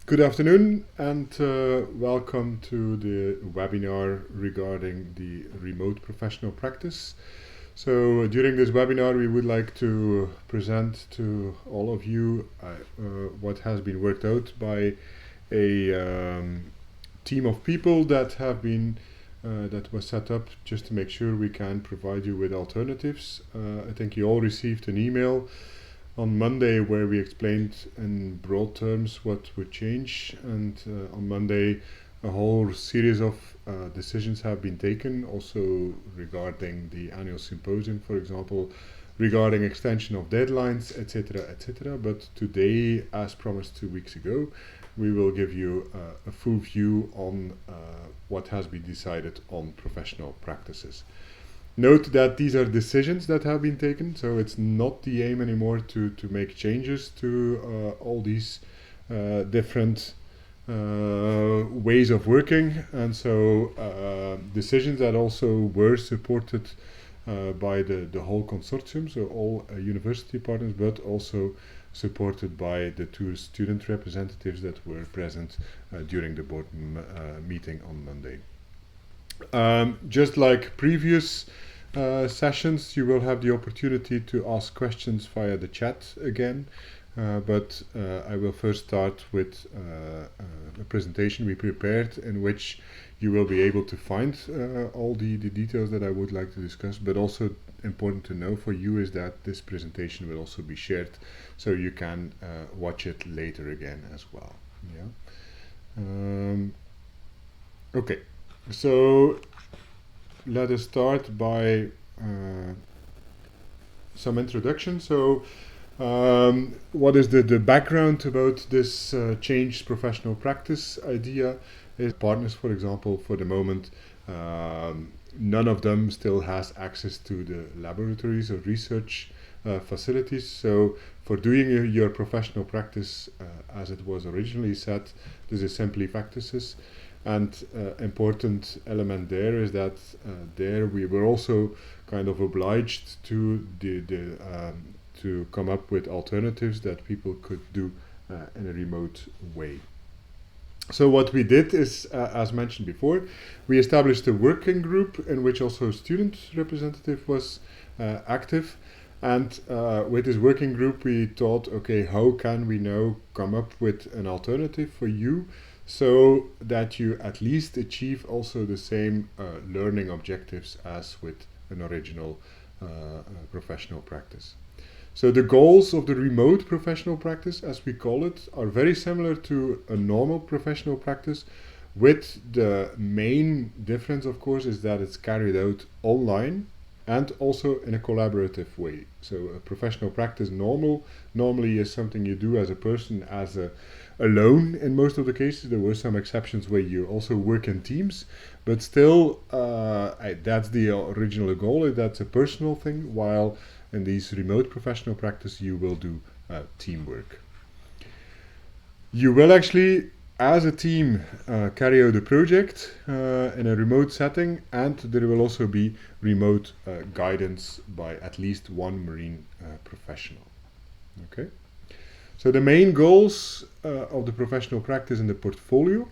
Good afternoon and welcome to the webinar regarding the remote professional practice. So during this webinar we would like to present to all of you what has been worked out by a team of people that have been that was set up just to make sure we can provide you with alternatives. I think you all received an email on Monday where we explained in broad terms what would change, and on Monday a whole series of decisions have been taken also regarding the annual symposium, for example, regarding extension of deadlines, etc., etc. But today, as promised 2 weeks ago, we will give you a full view on what has been decided on professional practices. Note that these are decisions that have been taken, so it's not the aim anymore to make changes to all these different ways of working, and so decisions that also were supported by the whole consortium, so all university partners, but also supported by the two student representatives that were present during the board meeting on Monday. Just like previous sessions, you will have the opportunity to ask questions via the chat again, but I will first start with a presentation we prepared in which you will be able to find all the details that I would like to discuss, but also important to know for you is that this presentation will also be shared, so you can watch it later again as well. Yeah. Okay, so let us start by some introduction. So what is the background about this changed professional practice idea? Is partners, for example, for the moment, none of them still has access to the laboratories or research facilities. So for doing your professional practice as it was originally set, this is simply practices. And important element there is that there we were also kind of obliged to to come up with alternatives that people could do in a remote way. So what we did is, as mentioned before, we established a working group in which also a student representative was active. And with this working group, we thought, okay, how can we now come up with an alternative for you so that you at least achieve also the same learning objectives as with an original professional practice. So the goals of the remote professional practice, as we call it, are very similar to a normal professional practice, with the main difference, of course, is that it's carried out online and also in a collaborative way. So a professional practice normally is something you do as a person, alone in most of the cases. There were some exceptions where you also work in teams, but still that's the original goal. That's a personal thing, while in these remote professional practice you will do teamwork. You will actually, as a team, carry out a project in a remote setting, and there will also be remote guidance by at least one marine professional. Okay. So the main goals of the professional practice in the portfolio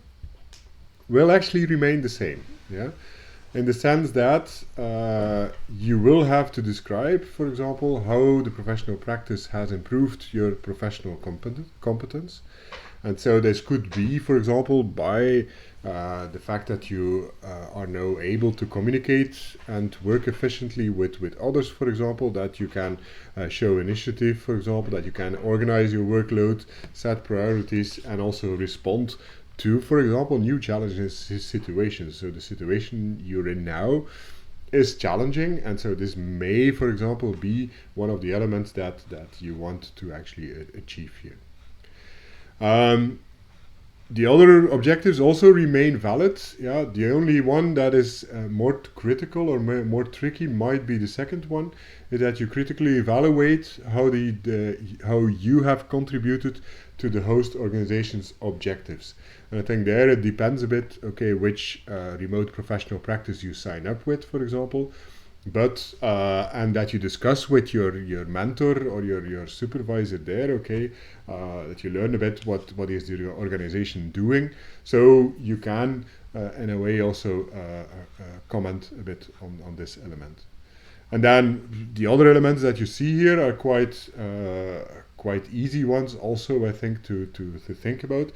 will actually remain the same, yeah, in the sense that you will have to describe, for example, how the professional practice has improved your professional competence. And so this could be, for example, by the fact that you are now able to communicate and work efficiently with others, for example, that you can show initiative, for example, that you can organize your workload, set priorities, and also respond to, for example, new challenges situations. So the situation you're in now is challenging, and so this may, for example, be one of the elements that you want to actually achieve here. The other objectives also remain valid. Yeah, the only one that is more critical or more tricky might be the second one, is that you critically evaluate how how you have contributed to the host organization's objectives. And I think there it depends a bit, okay, which remote professional practice you sign up with, for example, but and that you discuss with your mentor or your supervisor there, okay, that you learn a bit what is the organization doing, so you can in a way also comment a bit on this element. And then the other elements that you see here are quite easy ones also, I think, to think about,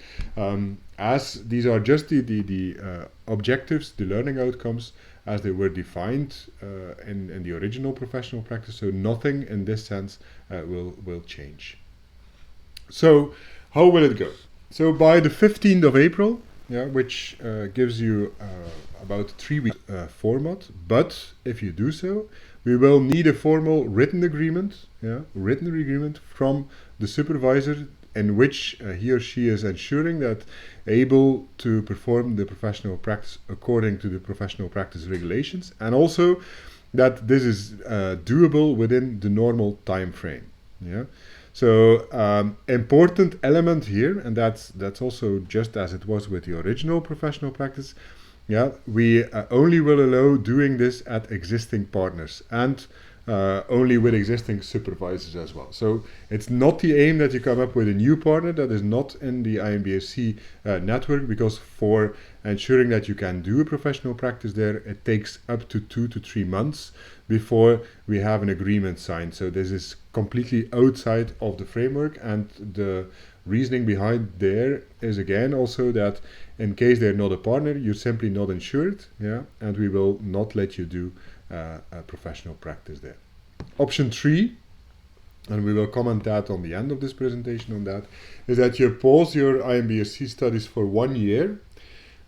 as these are just the objectives, the learning outcomes as they were defined in the original professional practice. So nothing in this sense will change. So how will it go? So by the 15th of April, yeah, which gives you about 3 weeks format, but if you do so, we will need a formal written agreement, from the supervisor, in which he or she is ensuring that able to perform the professional practice according to the professional practice regulations, and also that this is doable within the normal time frame. Yeah. So important element here, and that's also just as it was with the original professional practice, yeah, we only will allow doing this at existing partners and only with existing supervisors as well. So it's not the aim that you come up with a new partner that is not in the IMBRSea network, because for ensuring that you can do a professional practice there, it takes up to 2 to 3 months before we have an agreement signed. So this is completely outside of the framework, and the reasoning behind there is again also that in case they're not a partner, you're simply not insured, yeah, and we will not let you do a professional practice there. Option 3, and we will comment that on the end of this presentation on that, is that you pause your IMBRSea studies for 1 year,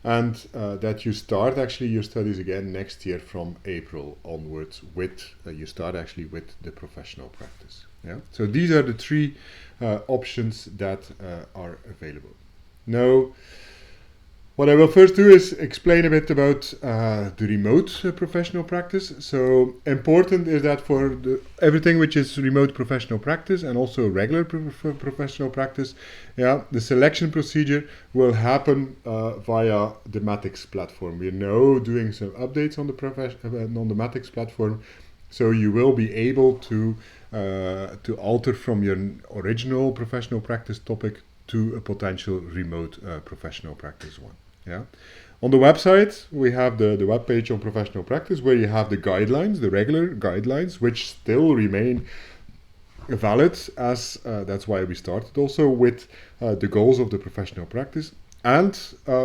and that you start actually your studies again next year from April onwards with, you start actually with the professional practice. Yeah. So these are the 3 options that are available. Now, what I will first do is explain a bit about the remote professional practice. So important is that for everything which is remote professional practice and also regular professional practice, yeah, the selection procedure will happen via the Matix platform. We're now doing some updates on the Matix platform, so you will be able to alter from your original professional practice topic to a potential remote professional practice one. Yeah. On the website, we have the web page on professional practice, where you have the guidelines, the regular guidelines, which still remain valid, as that's why we started also with the goals of the professional practice. And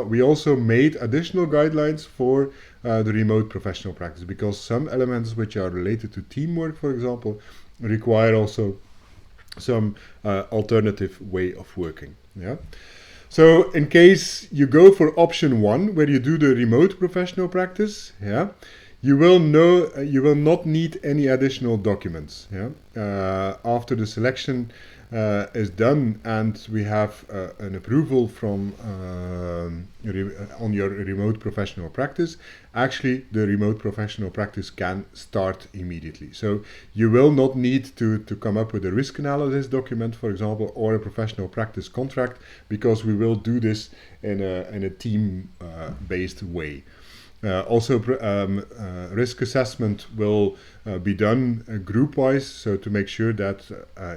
we also made additional guidelines for the remote professional practice, because some elements which are related to teamwork, for example, require also some alternative way of working. Yeah. So in case you go for option 1, where you do the remote professional practice, yeah, you will not need any additional documents. Yeah, after the selection is done and we have an approval from on your remote professional practice, actually the remote professional practice can start immediately. So you will not need to come up with a risk analysis document, for example, or a professional practice contract, because we will do this in a team based way. Also, risk assessment will be done group-wise, so to make sure that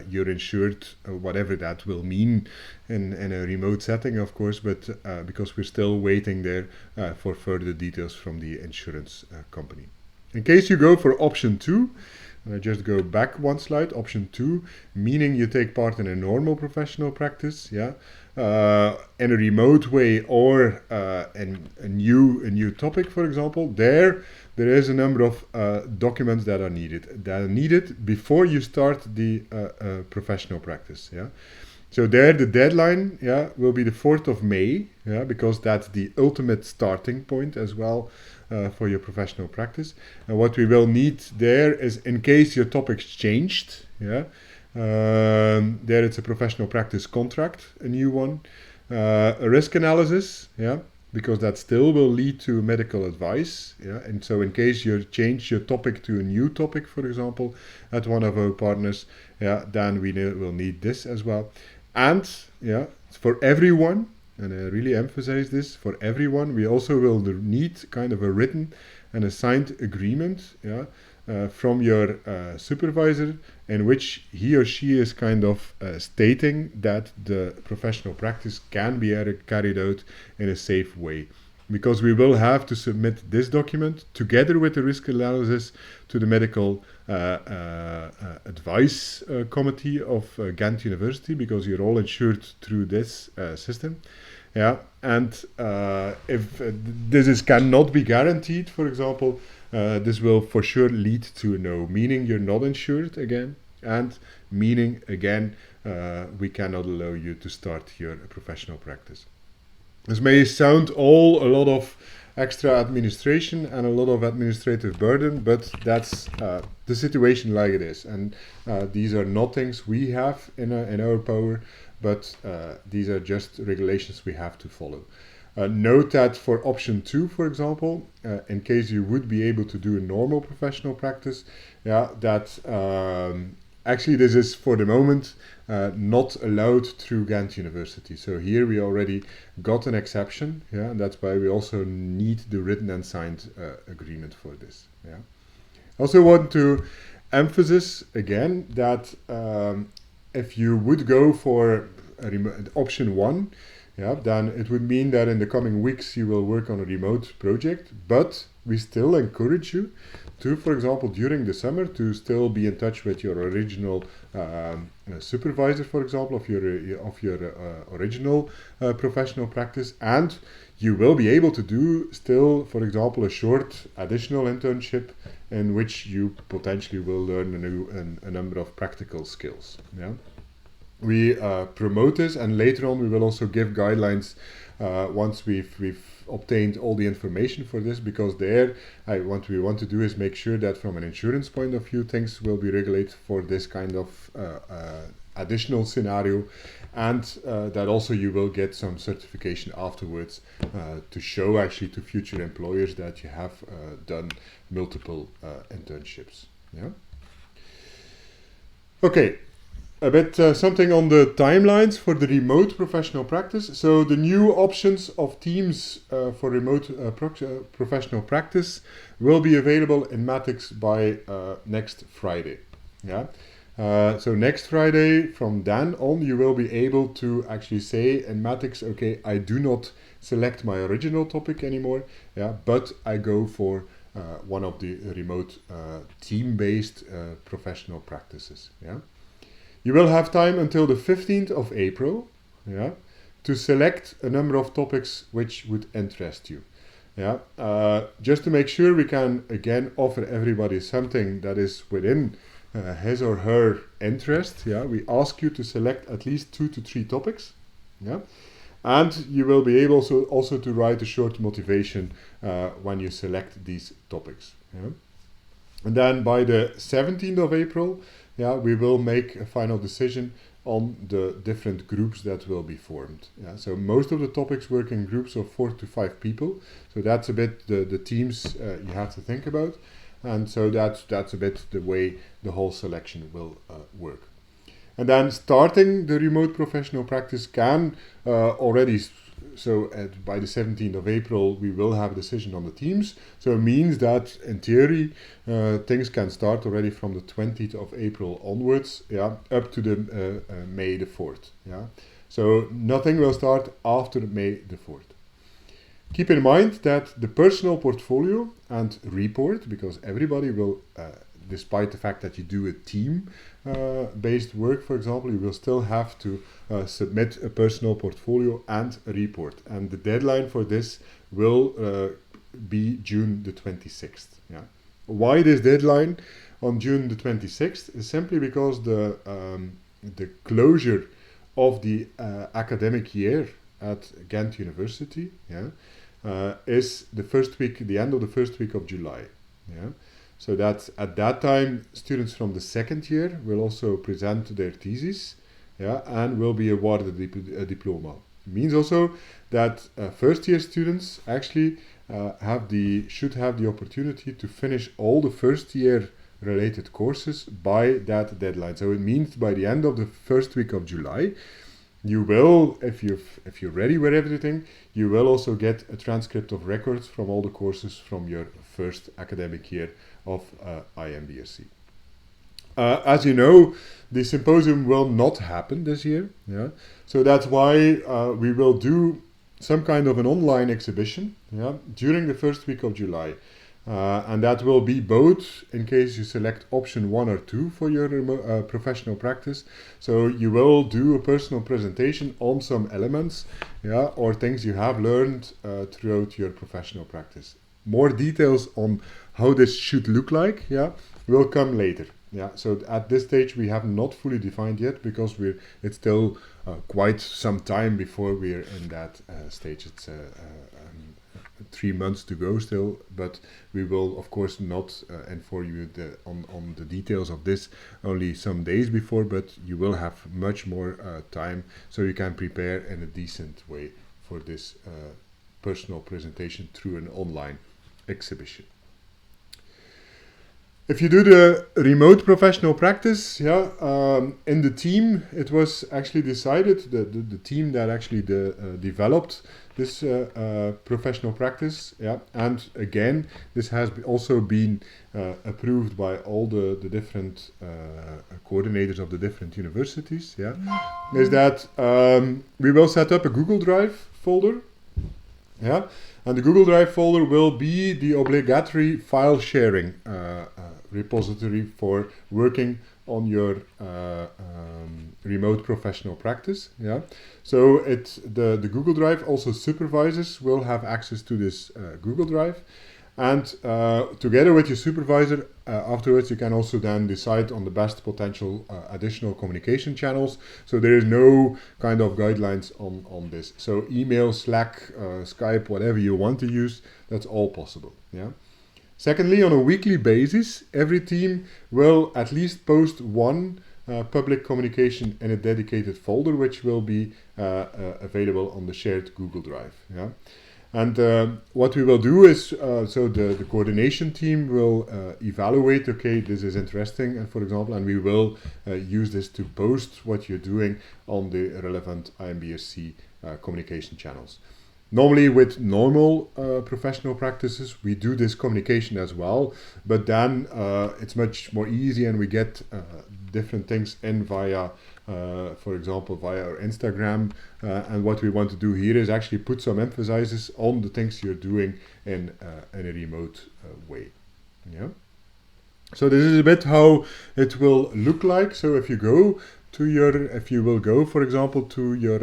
you're insured, whatever that will mean in a remote setting, of course, but because we're still waiting there for further details from the insurance company. In case you go for option 2, and I just go back one slide, option 2, meaning you take part in a normal professional practice, yeah, in a remote way, or in a new topic, for example, there is a number of documents that are needed before you start the professional practice. Yeah. So there the deadline, yeah, will be the 4th of May, yeah, because that's the ultimate starting point as well for your professional practice. And what we will need there is, in case your topic's changed, yeah, there it's a professional practice contract, a new one, a risk analysis, yeah, because that still will lead to medical advice, yeah, and so in case you change your topic to a new topic, for example, at one of our partners, yeah, then we will need this as well. And yeah, for everyone, and I really emphasize this, for everyone, we also will need kind of a written and a signed agreement, yeah, from your supervisor, in which he or she is kind of stating that the professional practice can be carried out in a safe way. Because we will have to submit this document together with the risk analysis to the medical advice committee of Ghent University, because you're all insured through this system. Yeah, and if this cannot be guaranteed, for example, this will for sure lead to a no, meaning you're not insured again, and meaning again we cannot allow you to start your professional practice. This may sound a lot of extra administration and a lot of administrative burden, but that's the situation like it is. And these are not things we have in our power, but these are just regulations we have to follow. Note that for option 2, for example, in case you would be able to do a normal professional practice, yeah, that actually this is for the moment not allowed through Ghent University. So here we already got an exception, yeah, and that's why we also need the written and signed agreement for this. Yeah. I also want to emphasize again that if you would go for option 1, yeah, then it would mean that in the coming weeks you will work on a remote project, but we still encourage you to, for example, during the summer, to still be in touch with your original supervisor, for example, of your original professional practice, and you will be able to do still, for example, a short additional internship in which you potentially will learn a number of practical skills. Yeah. We promote this, and later on we will also give guidelines once we've obtained all the information for this, because what we want to do is make sure that from an insurance point of view things will be regulated for this kind of additional scenario, and that also you will get some certification afterwards to show actually to future employers that you have done multiple internships. Yeah. Okay. A bit something on the timelines for the remote professional practice. So the new options of teams for remote professional practice will be available in Matix by next Friday. Yeah. So next Friday, from then on, you will be able to actually say in Matix, okay, I do not select my original topic anymore, yeah, but I go for one of the remote team-based professional practices. Yeah. You will have time until the 15th of April, yeah, to select a number of topics which would interest you. Yeah. Just to make sure we can again offer everybody something that is within his or her interest. Yeah. We ask you to select at least 2 to 3 topics. Yeah. And you will be able also to write a short motivation when you select these topics. Yeah. And then by the 17th of April, yeah, we will make a final decision on the different groups that will be formed. Yeah, so most of the topics work in groups of 4 to 5 people. So that's a bit the teams you have to think about. And so that's a bit the way the whole selection will work. And then starting the remote professional practice can already... So by the 17th of April, we will have a decision on the teams. So it means that, in theory, things can start already from the 20th of April onwards, yeah, up to the May the 4th. Yeah. So nothing will start after May the 4th. Keep in mind that the personal portfolio and report, because everybody will, despite the fact that you do a team-based work, for example, you will still have to submit a personal portfolio and a report. And the deadline for this will be June the 26th. Yeah. Why this deadline on June the 26th is simply because the closure of the academic year at Ghent University, yeah, is the end of the first week of July. Yeah. So that at that time, students from the second year will also present their thesis, yeah, and will be awarded a diploma. It means also that first year students actually should have the opportunity to finish all the first year related courses by that deadline. So it means by the end of the first week of July, you will, if you're ready with everything, you will also get a transcript of records from all the courses from your first academic year of IMBRSea. As you know, the symposium will not happen this year. Yeah, so that's why we will do some kind of an online exhibition, yeah, during the first week of July. And that will be both in case you select option 1 or 2 for your professional practice. So you will do a personal presentation on some elements, yeah, or things you have learned throughout your professional practice. More details on how this should look like, yeah, will come later. Yeah, so at this stage we have not fully defined yet, because it's still quite some time before we're in that stage. It's 3 months to go still, but we will of course not inform you on the details of this only some days before, but you will have much more time, so you can prepare in a decent way for this personal presentation through an online exhibition. If you do the remote professional practice, in the team, it was actually decided, the team that actually developed this professional practice, and again, this has also been approved by all the different coordinators of the different universities, is that we will set up a Google Drive folder, and the Google Drive folder will be the obligatory file sharing repository for working on your remote professional practice. So the Google Drive, also supervisors will have access to this Google Drive, and together with your supervisor, afterwards you can also then decide on the best potential additional communication channels. So there is no kind of guidelines on this. So email, Slack, Skype, whatever you want to use, that's all possible. Secondly, on a weekly basis, every team will at least post one public communication in a dedicated folder, which will be available on the shared Google Drive. And what we will do is, so the coordination team will evaluate, okay, this is interesting, for example, and we will use this to post what you're doing on the relevant IMBRSea communication channels. Normally with normal professional practices, we do this communication as well, but then it's much more easy and we get different things in via, for example, via our Instagram. And what we want to do here is actually put some emphasis on the things you're doing in a remote way. So this is a bit how it will look like. So if you go if you will go, for example, to your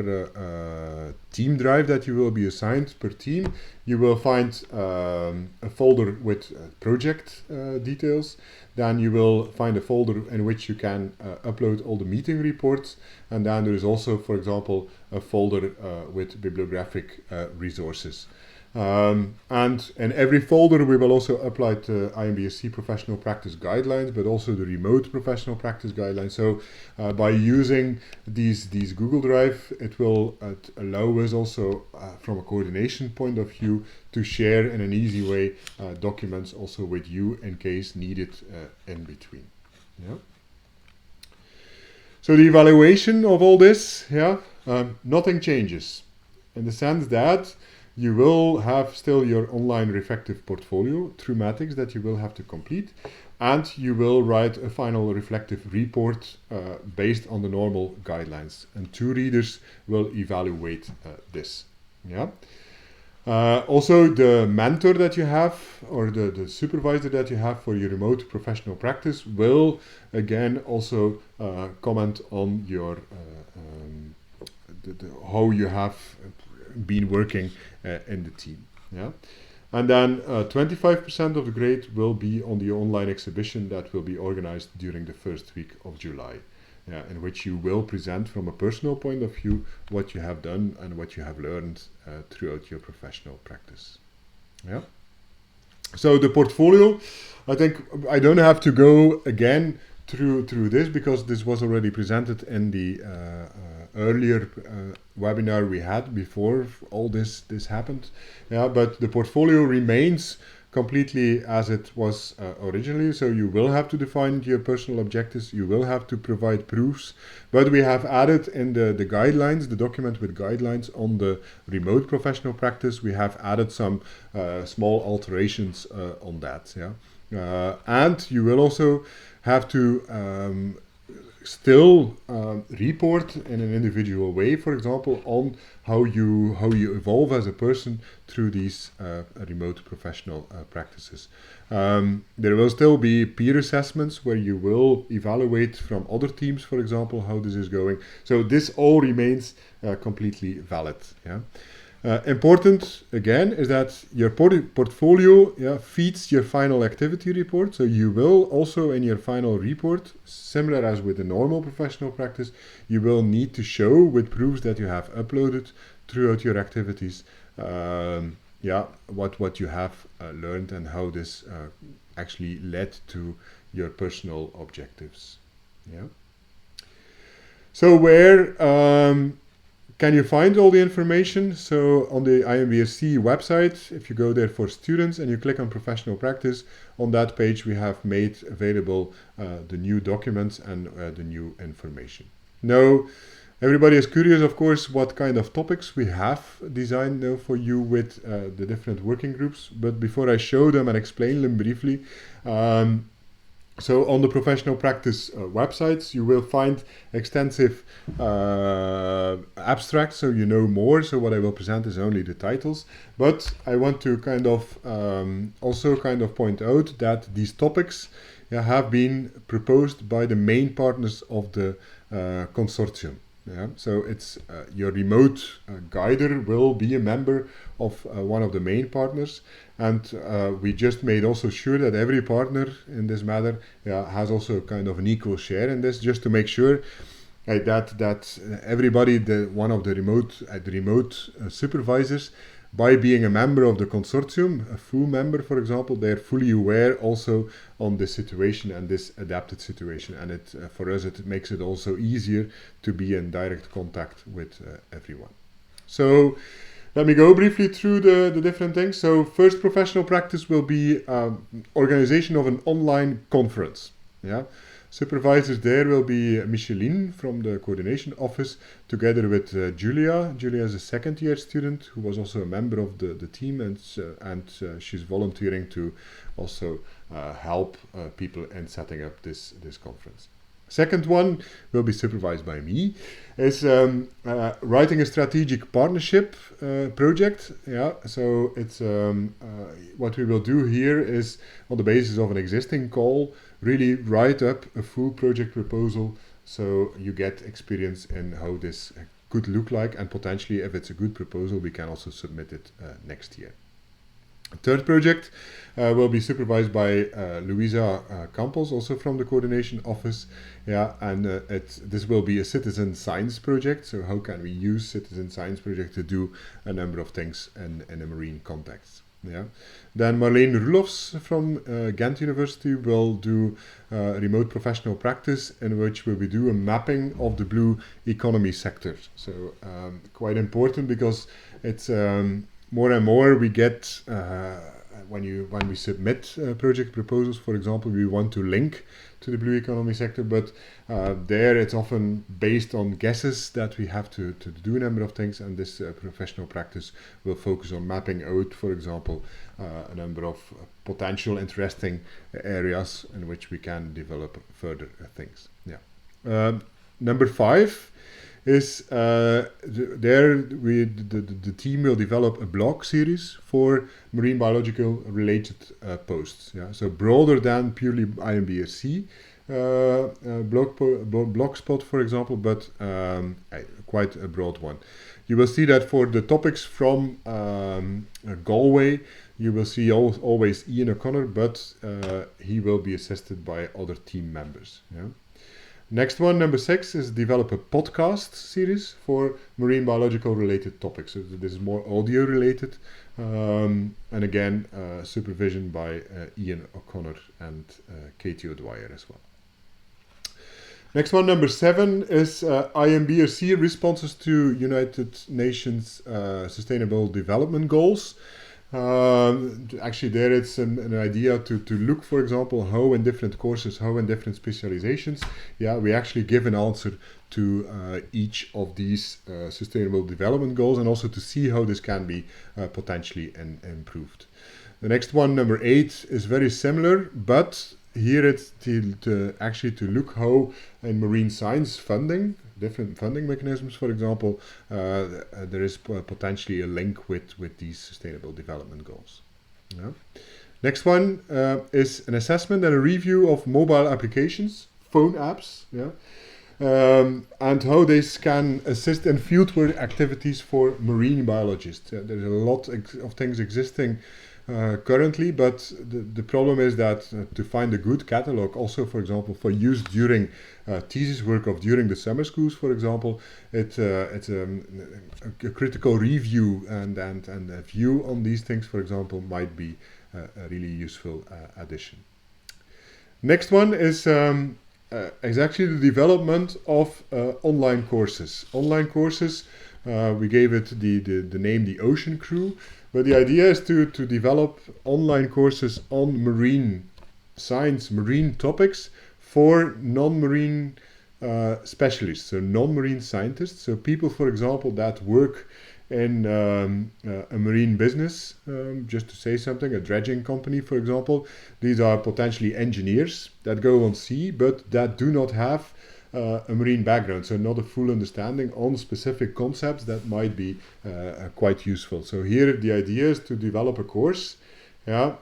team drive that you will be assigned per team, you will find a folder with project details. Then you will find a folder in which you can upload all the meeting reports. And then there is also, for example, a folder with bibliographic resources. And in every folder we will also apply the IMBRSea professional practice guidelines, but also the remote professional practice guidelines. So by using these Google Drive, it will allow us also from a coordination point of view to share in an easy way documents also with you in case needed in between. So the evaluation of all this, nothing changes in the sense that you will have still your online reflective portfolio through Matix that you will have to complete, and you will write a final reflective report based on the normal guidelines, and 2 readers will evaluate this. Also, the mentor that you have, or the supervisor that you have for your remote professional practice, will again also comment on your how you have been working in the team. And then 25% of the grade will be on the online exhibition that will be organized during the first week of July, in which you will present from a personal point of view what you have done and what you have learned throughout your professional practice. So the portfolio, I think I don't have to go again through this because this was already presented in the earlier webinar we had before all this happened. But the portfolio remains completely as it was originally. So you will have to define your personal objectives, you will have to provide proofs, but we have added in the guidelines, the document with guidelines on the remote professional practice, we have added some small alterations on that. And you will also have to still report in an individual way, for example, on how you evolve as a person through these remote professional practices. There will still be peer assessments where you will evaluate from other teams, for example, how this is going. So this all remains completely valid. Important again is that your portfolio feeds your final activity report. So you will also in your final report, similar as with the normal professional practice, you will need to show with proofs that you have uploaded throughout your activities what you have learned and how this actually led to your personal objectives. So where can you find all the information? So on the IMBRSea website, if you go there for students and you click on professional practice, on that page we have made available the new documents and the new information. Now, everybody is curious, of course, what kind of topics we have designed now for you with the different working groups. But before I show them and explain them briefly, so on the professional practice websites, you will find extensive abstracts, so you know more. So what I will present is only the titles. But I want to kind of also kind of point out that these topics have been proposed by the main partners of the consortium. Yeah, so it's your remote guider will be a member of one of the main partners, and we just made also sure that every partner in this matter has also kind of an equal share in this, just to make sure that everybody, one of the remote supervisors, by being a member of the consortium, a full member, for example, they're fully aware also on this situation and this adapted situation. And it for us, it makes it also easier to be in direct contact with everyone. So let me go briefly through the different things. So first professional practice will be organization of an online conference. Yeah. Supervisors there will be Micheline from the coordination office, together with Julia. Julia is a second year student who was also a member of the team, and she's volunteering to also help people in setting up this conference. Second one will be supervised by me, is writing a strategic partnership project. Yeah, so it's what we will do here is, on the basis of an existing call, really write up a full project proposal, so you get experience in how this could look like, and potentially, if it's a good proposal, we can also submit it next year. Third project will be supervised by Luisa Campos, also from the coordination office. Yeah, and this will be a citizen science project. So how can we use citizen science project to do a number of things in a marine context? Yeah. Then Marleen Roelofs from Ghent University will do remote professional practice, in which we will do a mapping of the blue economy sector. So quite important, because it's more and more we get when we submit project proposals, for example, we want to link to the blue economy sector, but there it's often based on guesses that we have to do a number of things, and this professional practice will focus on mapping out, for example, a number of potential interesting areas in which we can develop further things. Yeah. Number 5 is the team will develop a blog series for marine biological related posts. Yeah, so broader than purely IMBRSea blogspot, for example, but quite a broad one. You will see that for the topics from Galway, you will see always Ian O'Connor, but he will be assisted by other team members. Yeah. Next one, number 6, is develop a podcast series for marine biological related topics. So this is more audio related, and again, supervision by Ian O'Connor and Katie O'Dwyer as well. Next one, number 7, is IMBRSea responses to United Nations Sustainable Development Goals. Actually, there it's an idea to look, for example, how in different courses, how in different specializations, we actually give an answer to each of these sustainable development goals, and also to see how this can be potentially improved. The next one, number 8, is very similar, but here it's to look how in marine science funding, different funding mechanisms, for example, there is potentially a link with these sustainable development goals. Yeah. Next one is an assessment and a review of mobile applications, phone apps, and how this can assist in fieldwork activities for marine biologists. There's a lot of things existing currently, but the problem is that to find a good catalog, also, for example, for use during thesis work of during the summer schools, for example, it's a critical review and a view on these things, for example, might be a really useful addition. Next one is actually the development of online courses. Online courses We gave it the name the Ocean Crew. But the idea is to develop online courses on marine science, marine topics for non-marine specialists, so non-marine scientists. So people, for example, that work in a marine business, just to say something, a dredging company, for example. These are potentially engineers that go on sea, but that do not have a marine background, so not a full understanding on specific concepts that might be quite useful. So here the idea is to develop a course, yeah,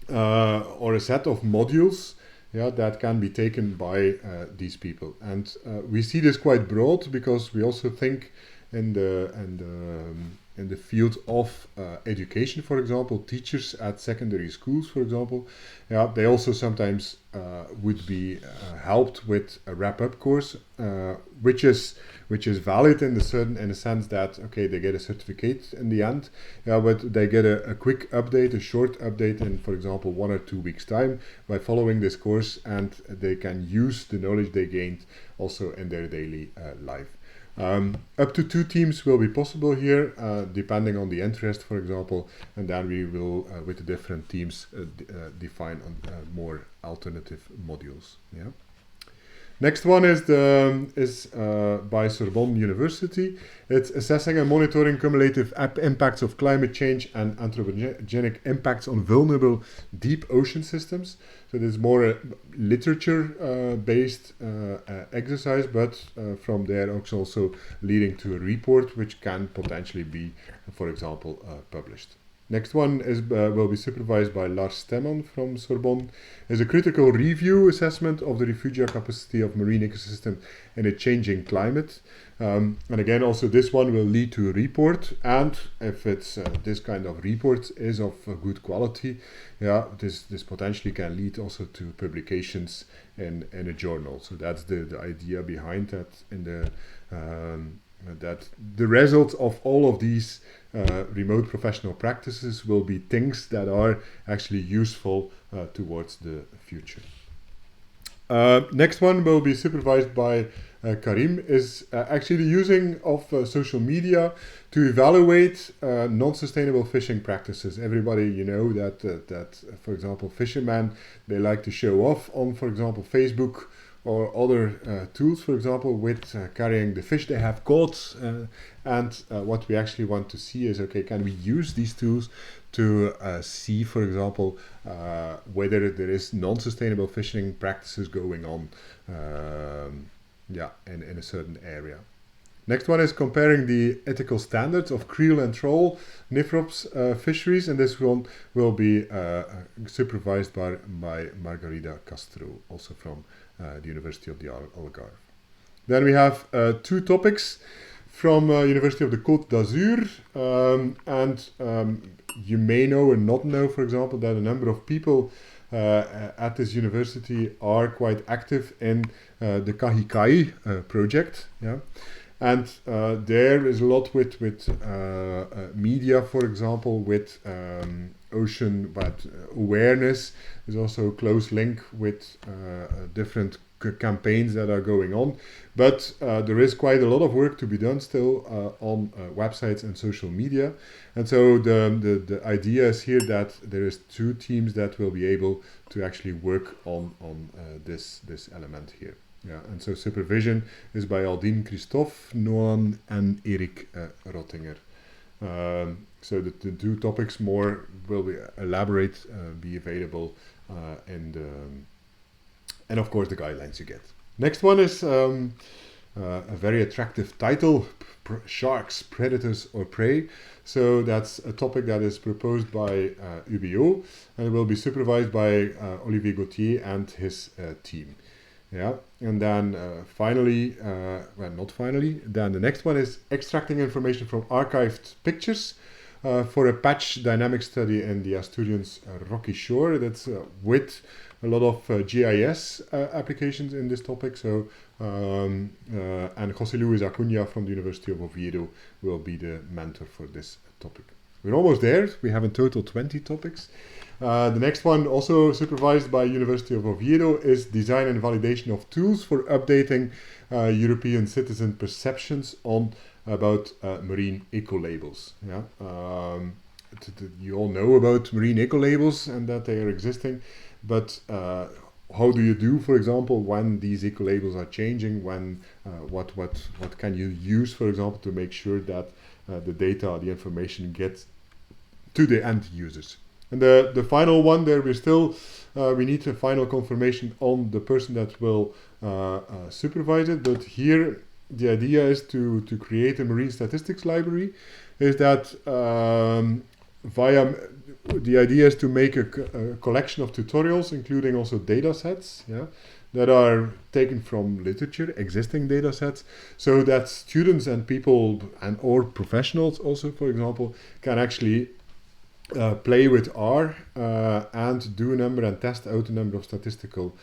or a set of modules, yeah, that can be taken by these people. And we see this quite broad because we also think in the field of education, for example, teachers at secondary schools, for example, yeah, they also sometimes would be helped with a wrap-up course, which is valid in the sense that okay, they get a certificate in the end, yeah, but they get a quick update, a short update in, for example, 1 or 2 weeks time by following this course, and they can use the knowledge they gained also in their daily life. Up to 2 teams will be possible here, depending on the interest, for example, and then we will, with the different teams, define more alternative modules. Yeah. Next one is by Sorbonne University. It's assessing and monitoring cumulative impacts of climate change and anthropogenic impacts on vulnerable deep ocean systems. So this is more a literature-based exercise, but from there it's also leading to a report which can potentially be, for example, published. Next one is will be supervised by Lars Stemman from Sorbonne. Is a critical review assessment of the refugia capacity of marine ecosystem in a changing climate. And again, also this one will lead to a report. And if it's this kind of report is of good quality, yeah, this potentially can lead also to publications in a journal. So that's the idea behind that. In the that the results of all of these remote professional practices will be things that are actually useful towards the future. Next one will be supervised by Karim, is actually the using of social media to evaluate non-sustainable fishing practices. Everybody, you know, that for example, fishermen, they like to show off on, for example, Facebook or other tools, for example, with carrying the fish they have caught. And what we actually want to see is, okay, can we use these tools to see, for example, whether there is non-sustainable fishing practices going on in a certain area. Next one is comparing the ethical standards of creel and trawl nifrops fisheries, and this one will be supervised by Margarida Castro, also from the University of the Algarve. Then we have 2 topics from University of the Côte d'Azur, and you may know or not know, for example, that a number of people at this university are quite active in the Kahikai project. Yeah. And there is a lot with media, for example, with ocean awareness. There's also a close link with different campaigns that are going on. But there is quite a lot of work to be done still on websites and social media. And so the idea is here that there is 2 teams that will be able to actually work on this element here. Yeah, and so supervision is by Aldine Christophe, Noan, and Erik Rottinger. So the 2 topics more will be be available and of course the guidelines you get. Next one is a very attractive title, Sharks, Predators or Prey. So that's a topic that is proposed by UBO, and it will be supervised by Olivier Gauthier and his team. Yeah, and then then the next one is extracting information from archived pictures for a patch dynamic study in the Asturias Rocky Shore. That's with a lot of GIS applications in this topic. So, and José Luis Acuña from the University of Oviedo will be the mentor for this topic. We're almost there. We have in total 20 topics. The next one, also supervised by University of Oviedo, is design and validation of tools for updating European citizen perceptions on about marine eco-labels. Yeah, you all know about marine eco-labels and that they are existing, but how do you do, for example, when these eco-labels are changing? When what can you use, for example, to make sure that the data, the information gets to the end users? And the final one there, we need a final confirmation on the person that will supervise it. But here, the idea is to create a marine statistics library. Is that the idea is to make a collection of tutorials, including also data sets, yeah, that are taken from literature, existing data sets, so that students and people or professionals also, for example, can actually play with R and do a number and test out a number of statistical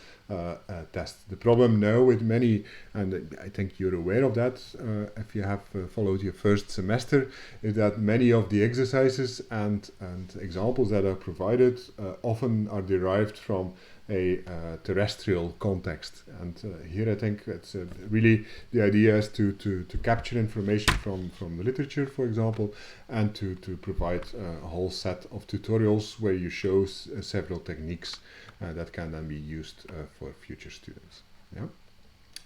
tests. The problem now with many, and I think you're aware of that if you have followed your first semester, is that many of the exercises and examples that are provided often are derived from a terrestrial context. And here I think it's really the idea is to capture information from the literature, for example, and to provide a whole set of tutorials where you show several techniques that can then be used for future students. Yeah.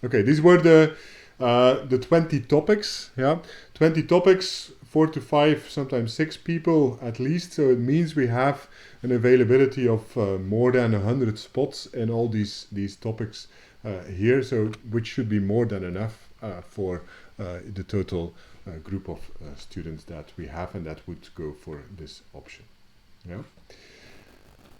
Okay, these were the 20 topics. Yeah, 20 topics, 4 to 5, sometimes 6 people at least. So it means we have an availability of more than 100 spots in all these topics here. So which should be more than enough for the total group of students that we have, and that would go for this option. Yeah.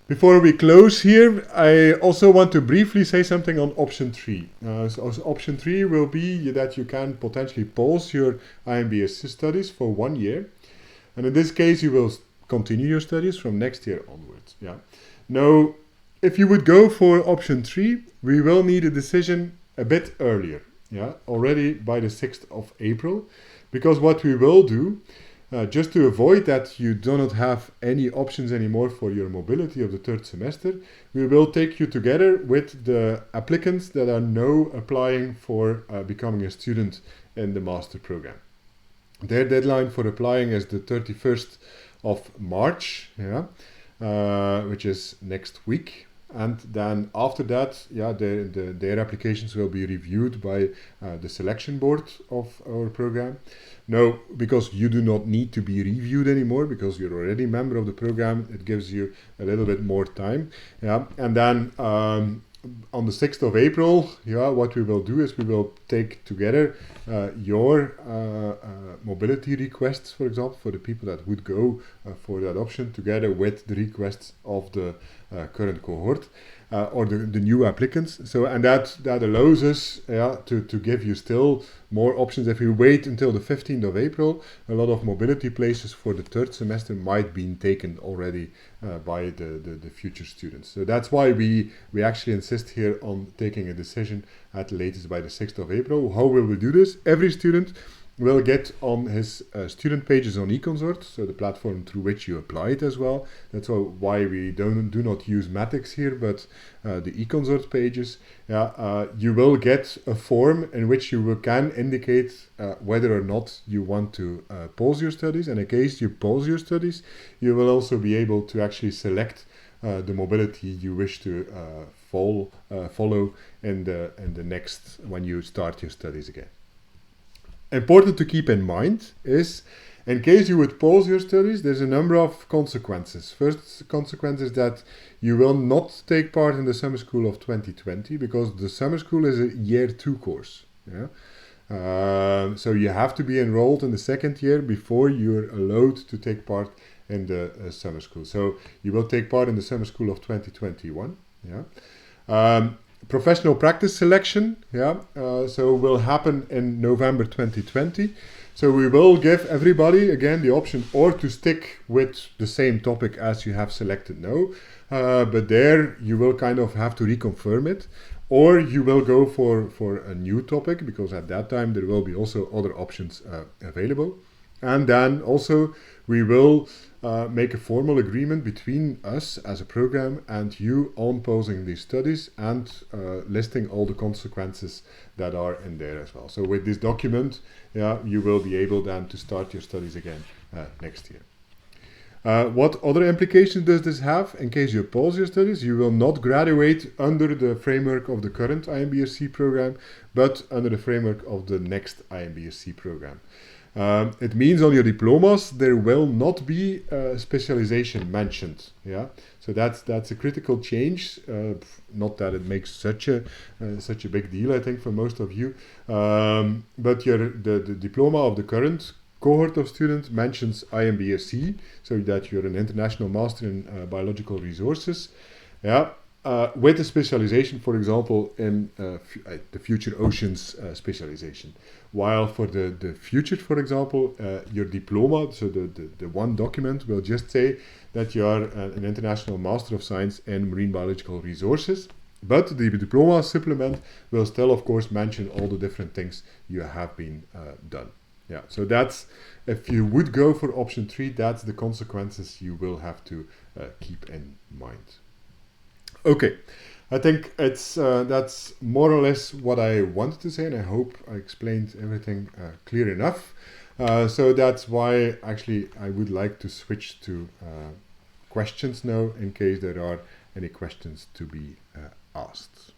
Before we close here, I also want to briefly say something on option 3. So option 3 will be that you can potentially pause your IMBRSea studies for 1 year. And in this case, you will continue your studies from next year onwards. Yeah. Now, if you would go for option 3, we will need a decision a bit earlier. Yeah, already by the 6th of April. Because what we will do, just to avoid that you do not have any options anymore for your mobility of the 3rd semester, we will take you together with the applicants that are now applying for becoming a student in the master program. Their deadline for applying is the 31st of March, yeah, which is next week. And then after that, yeah, their applications will be reviewed by the selection board of our program. Now, because you do not need to be reviewed anymore, because you're already a member of the program, it gives you a little bit more time. Yeah, and then on the 6th of April, yeah, what we will do is we will take together your mobility requests, for example, for the people that would go for that option, together with the requests of the current cohort or the new applicants. So, and that allows us to give you still more options. If we wait until the 15th of April, a lot of mobility places for the 3rd semester might be taken already by the future students. So that's why we actually insist here on taking a decision at the latest by the 6th of April. How will we do this? Every student will get on his student pages on eConsort, so the platform through which you apply it as well. That's why we do not use Matix here, but the eConsort pages. You will get a form in which you can indicate whether or not you want to pause your studies. And in case you pause your studies, you will also be able to actually select the mobility you wish to follow in the next, when you start your studies again. Important to keep in mind is, in case you would pause your studies, there's a number of consequences. First consequence is that you will not take part in the summer school of 2020, because the summer school is a year 2 course. Yeah? So you have to be enrolled in the 2nd year before you're allowed to take part in the summer school. So you will take part in the summer school of 2021. Yeah. Professional practice selection, so will happen in November 2020. So we will give everybody, again, the option or to stick with the same topic as you have selected now, but there you will kind of have to reconfirm it, or you will go for a new topic, because at that time there will be also other options available. And then also we will make a formal agreement between us as a program and you on pausing these studies and listing all the consequences that are in there as well. So with this document, you will be able then to start your studies again next year. What other implications does this have? In case you pause your studies, you will not graduate under the framework of the current IMBRSea program, but under the framework of the next IMBRSea program. It means on your diplomas there will not be specialization mentioned. Yeah, so that's a critical change. Not that it makes such a big deal, I think, for most of you. But the diploma of the current cohort of students mentions IMBRSea, so that you're an international master in biological resources. Yeah. With a specialization, for example, in the future oceans specialization. While for the future, for example, your diploma, so the one document will just say that you are an international master of science in marine biological resources. But the diploma supplement will still, of course, mention all the different things you have been done. Yeah, so that's, if you would go for option 3, that's the consequences you will have to keep in mind. Okay, I think it's that's more or less what I wanted to say, and I hope I explained everything clear enough. So that's why actually I would like to switch to questions now, in case there are any questions to be asked.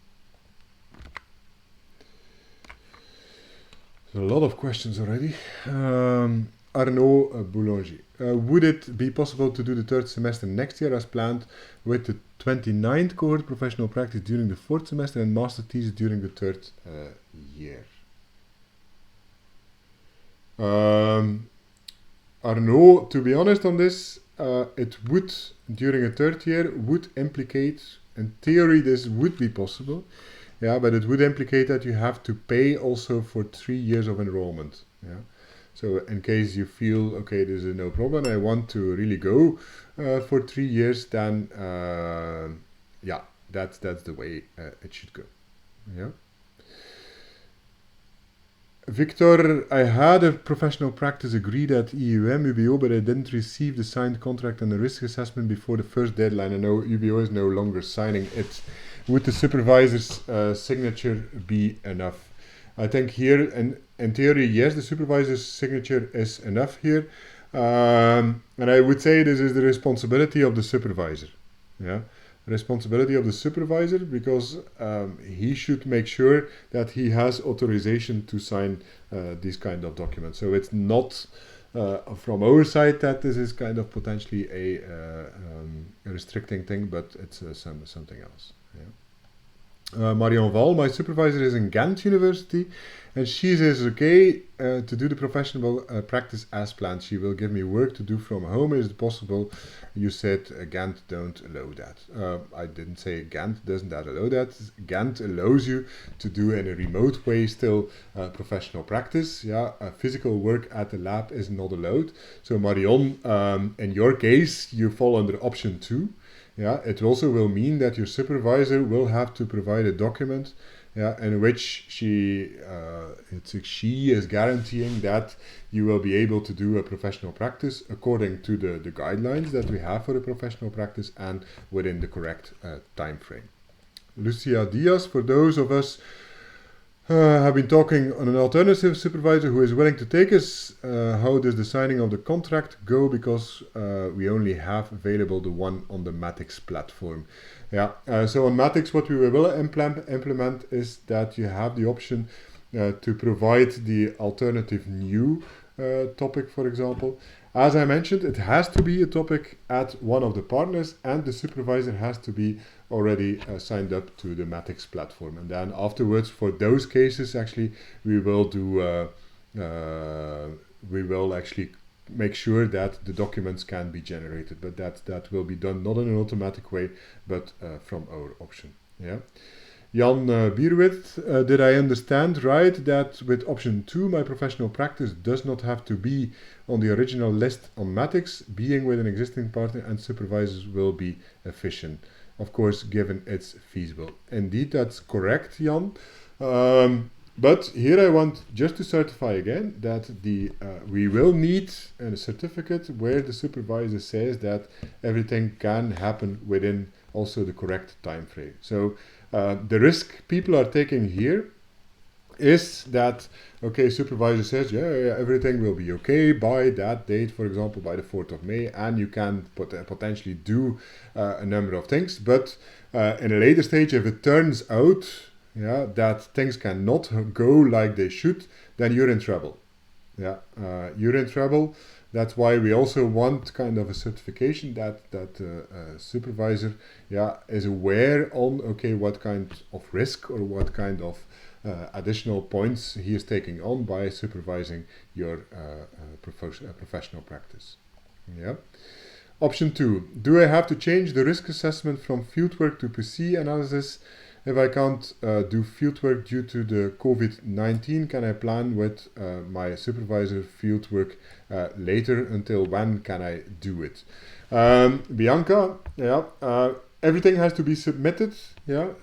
So a lot of questions already. Arnaud Boulanger. Would it be possible to do the third semester next year as planned, with the 29th cohort professional practice during the fourth semester and master thesis during the third year? Arnaud, to be honest on this, it would, during a third year, would implicate, in theory this would be possible, yeah, but it would implicate that you have to pay also for 3 years of enrollment. Yeah. So in case you feel, okay, this is no problem, I want to really go for 3 years, then yeah, that's the way it should go. Yeah. Victor, I had a professional practice agreed at EUM, UBO, but I didn't receive the signed contract and the risk assessment before the first deadline. I know UBO is no longer signing it. Would the supervisor's signature be enough? I think here, in theory, yes, the supervisor's signature is enough here. And I would say this is the responsibility of the supervisor. Yeah, responsibility of the supervisor, because he should make sure that he has authorization to sign these kind of documents. So it's not from our side that this is kind of potentially a restricting thing, but it's something else. Yeah. Marion Val, my supervisor is in Ghent University, and she says okay to do the professional practice as planned. She will give me work to do from home. Is it possible? You said Ghent don't allow that. I didn't say Ghent doesn't allow that. Ghent allows you to do in a remote way still professional practice. Yeah, physical work at the lab is not allowed. So Marion, in your case, you fall under option 2. Yeah, it also will mean that your supervisor will have to provide a document, yeah, in which she is guaranteeing that you will be able to do a professional practice according to the guidelines that we have for a professional practice and within the correct time frame. Lucia Diaz, for those of us have been talking on an alternative supervisor who is willing to take us. How does the signing of the contract go? Because we only have available the one on the Matix platform. Yeah. So on Matix, what we will implement is that you have the option to provide the alternative new topic, for example. As I mentioned, it has to be a topic at one of the partners, and the supervisor has to be already signed up to the Matix platform. And then afterwards, for those cases, actually, we will do. We will actually make sure that the documents can be generated, but that will be done not in an automatic way, but from our option. Yeah. Jan Bierwit, did I understand right that with option 2, my professional practice does not have to be on the original list on Matix, being with an existing partner, and supervisors will be efficient, of course, given it's feasible. Indeed, that's correct, Jan. But here I want just to certify again that we will need a certificate where the supervisor says that everything can happen within also the correct time frame. So the risk people are taking here is that, okay, supervisor says, yeah, everything will be okay by that date, for example, by the 4th of May, and you can potentially do a number of things. But in a later stage, if it turns out that things cannot go like they should, then you're in trouble. You're in trouble. That's why we also want kind of a certification that supervisor is aware on, okay, what kind of risk or what kind of additional points he is taking on by supervising your professional practice. Option 2, do I have to change the risk assessment from fieldwork to PC analysis? If I can't do fieldwork due to the COVID-19, can I plan with my supervisor fieldwork later? Until when can I do it? Bianca, everything has to be submitted.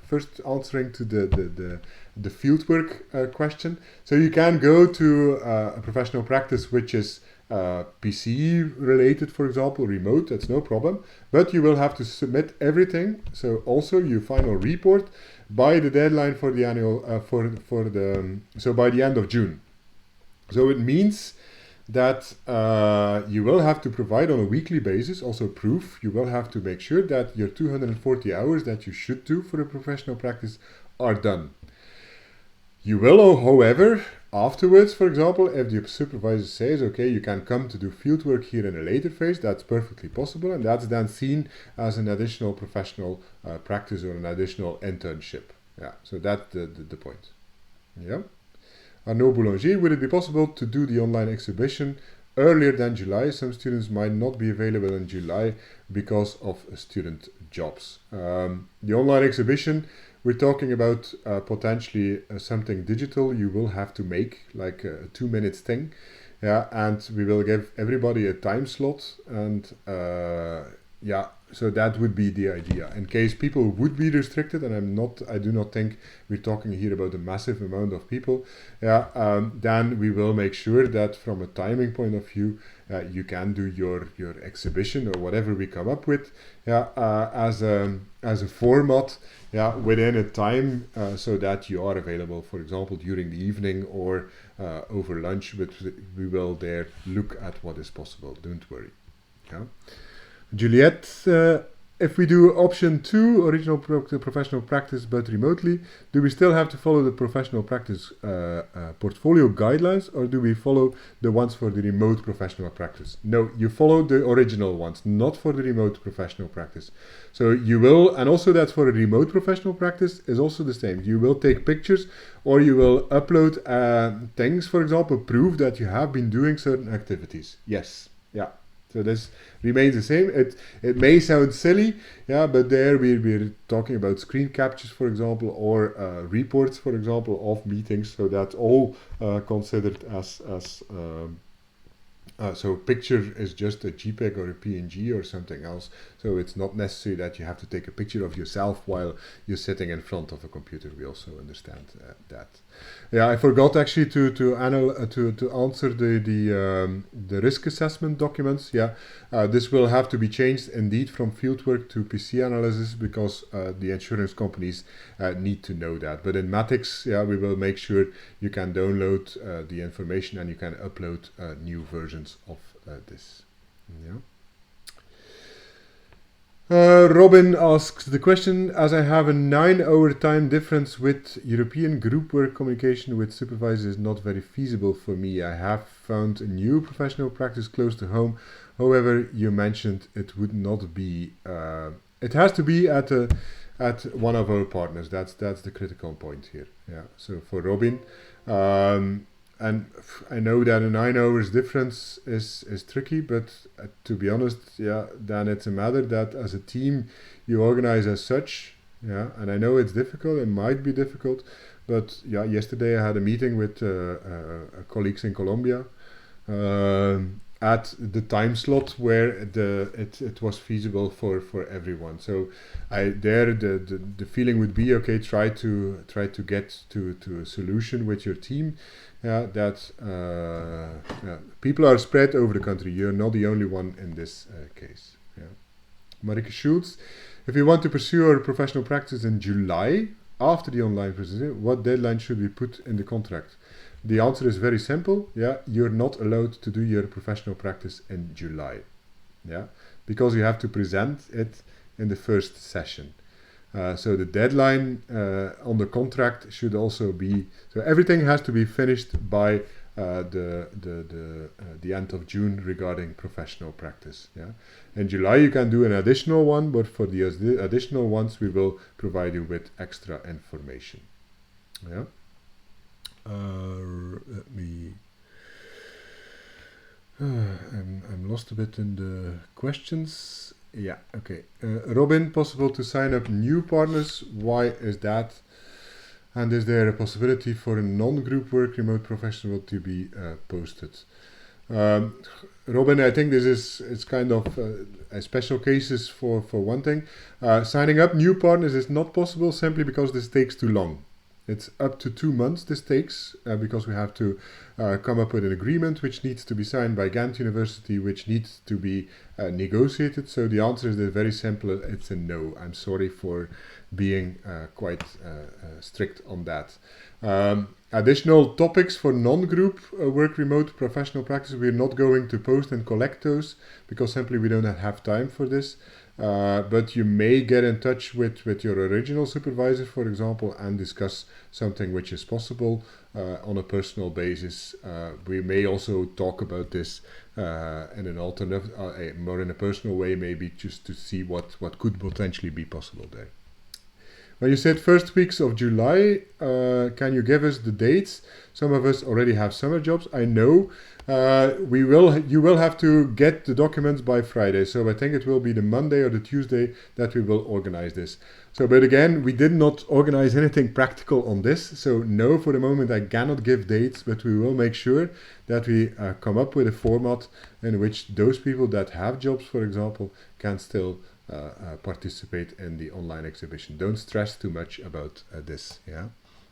First answering to the fieldwork question. So you can go to a professional practice which is PC related, for example, remote, that's no problem. But you will have to submit everything. So also your final report by the deadline for the annual, so by the end of June. So it means that you will have to provide on a weekly basis also proof. You will have to make sure that your 240 hours that you should do for a professional practice are done. You will, however, afterwards, for example, if the supervisor says, okay, you can come to do fieldwork here in a later phase, that's perfectly possible, and that's then seen as an additional professional practice or an additional internship. So that's the point. Arnaud Boulanger, would it be possible to do the online exhibition earlier than July? Some students might not be available in July because of student jobs. The online exhibition, we're talking about potentially something digital you will have to make, like a 2 minutes thing. And we will give everybody a time slot, and so that would be the idea. In case people would be restricted, and I do not think we're talking here about a massive amount of people, then we will make sure that from a timing point of view, you can do your exhibition or whatever we come up with as a format within a time so that you are available, for example, during the evening or over lunch, but we will there look at what is possible, don't worry. Juliette, if we do option 2, original professional practice but remotely, do we still have to follow the professional practice portfolio guidelines, or do we follow the ones for the remote professional practice? No, you follow the original ones, not for the remote professional practice. So you will, and also that's for a remote professional practice is also the same. You will take pictures or you will upload things, for example, prove that you have been doing certain activities. Yes, So this remains the same. It may sound silly, but there we're talking about screen captures, for example, or reports, for example, of meetings. So that's all considered as so picture is just a JPEG or a PNG or something else. So it's not necessary that you have to take a picture of yourself while you're sitting in front of a computer. We also understand that. I forgot actually to answer the risk assessment documents. This will have to be changed indeed from fieldwork to PC analysis because the insurance companies need to know that. But in Matix, we will make sure you can download the information and you can upload new versions of this. Robin asks the question, as I have a 9-hour time difference with European group work, communication with supervisors is not very feasible for me. I have found a new professional practice close to home. However, you mentioned it would not be, it has to be at one of our partners. That's the critical point here. So for Robin, and I know that a 9 hours difference is tricky, but to be honest, then it's a matter that as a team you organize as such, and I know it's difficult, it might be difficult, but yesterday I had a meeting with colleagues in Colombia, at the time slot where it was feasible for everyone. So the feeling would be, okay, try to get to a solution with your team that people are spread over the country. You're not the only one in this case. Marike Schultz, if you want to pursue our professional practice in July after the online presentation, what deadline should we put in the contract? The answer is very simple. You're not allowed to do your professional practice in July. Because you have to present it in the first session. So the deadline on the contract should also be, so everything has to be finished by the end of June regarding professional practice. In July you can do an additional one, but for the additional ones we will provide you with extra information. Let me. I'm lost a bit in the questions. Okay. Robin, possible to sign up new partners? Why is that? And is there a possibility for a non-group work remote professional to be posted? Robin, I think it's kind of a special cases for one thing. Signing up new partners is not possible simply because this takes too long. It's up to 2 months this takes because we have to come up with an agreement which needs to be signed by Ghent University, which needs to be negotiated. So the answer is very simple. It's a no. I'm sorry for being quite strict on that. Additional topics for non-group work remote professional practice, we're not going to post and collect those because simply we don't have time for this. But you may get in touch with your original supervisor, for example, and discuss something which is possible on a personal basis. We may also talk about this in an alternative, more in a personal way, maybe just to see what could potentially be possible there. When you said first weeks of July, can you give us the dates? Some of us already have summer jobs. I know. You will have to get the documents by Friday. So I think it will be the Monday or the Tuesday that we will organize this. So, but again, we did not organize anything practical on this. So no, for the moment, I cannot give dates, but we will make sure that we come up with a format in which those people that have jobs, for example, can still participate in the online exhibition. Don't stress too much about this.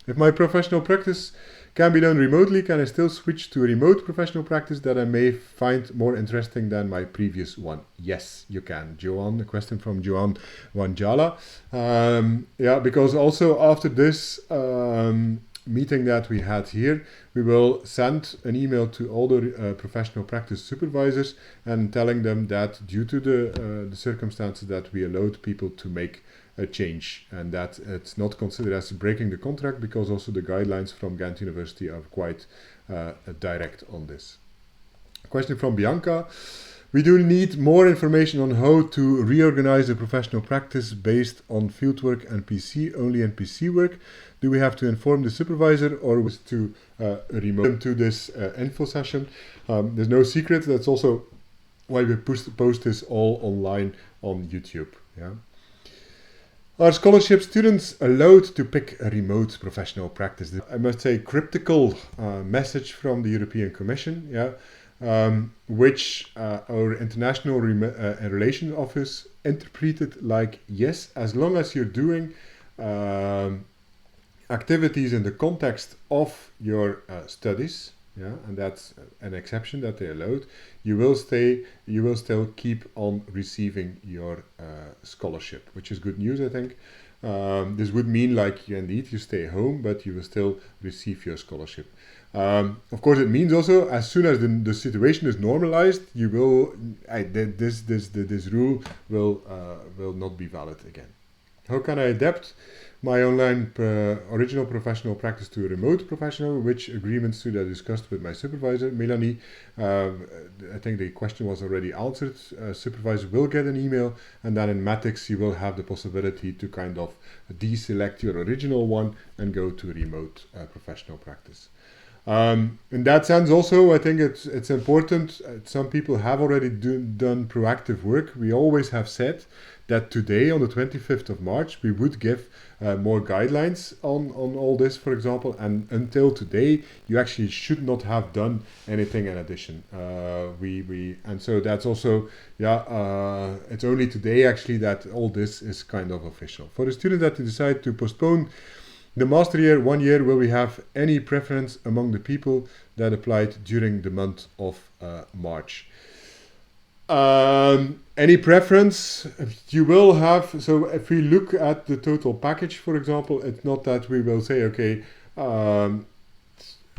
If my professional practice can be done remotely, can I still switch to a remote professional practice that I may find more interesting than my previous one? Yes, you can. Johan, a question from Johan Wanjala. Because also after this meeting that we had here, we will send an email to all the professional practice supervisors and telling them that due to the circumstances that we allowed people to make a change and that it's not considered as breaking the contract because also the guidelines from Ghent University are quite direct on this. A question from Bianca. We do need more information on how to reorganize the professional practice based on fieldwork and PC, only in PC work. Do we have to inform the supervisor or was to remote to this info session? There's no secret. That's also why we post this all online on YouTube. Are scholarship students allowed to pick a remote professional practice? I must say, cryptical message from the European Commission, which our International Relations Office interpreted like, yes, as long as you're doing activities in the context of your studies, and that's an exception that they allowed, you will still keep on receiving your scholarship, which is good news, I think. This would mean like you stay home, but you will still receive your scholarship. Of course, it means also as soon as the situation is normalized, you will this rule will not be valid again. How can I adapt my online original professional practice to a remote professional? Which agreements should I discuss with my supervisor? Melanie, I think the question was already answered. Supervisor will get an email, and then in Matix you will have the possibility to kind of deselect your original one and go to a remote professional practice. In that sense also, I think it's important. Some people have already done proactive work. We always have said that today, on the 25th of March, we would give more guidelines on all this, for example, and until today, you actually should not have done anything in addition. And so that's also, it's only today actually that all this is kind of official. For the students that decide to postpone the master year 1 year, will we have any preference among the people that applied during the month of March? Any preference you will have. So if we look at the total package, for example, it's not that we will say, okay,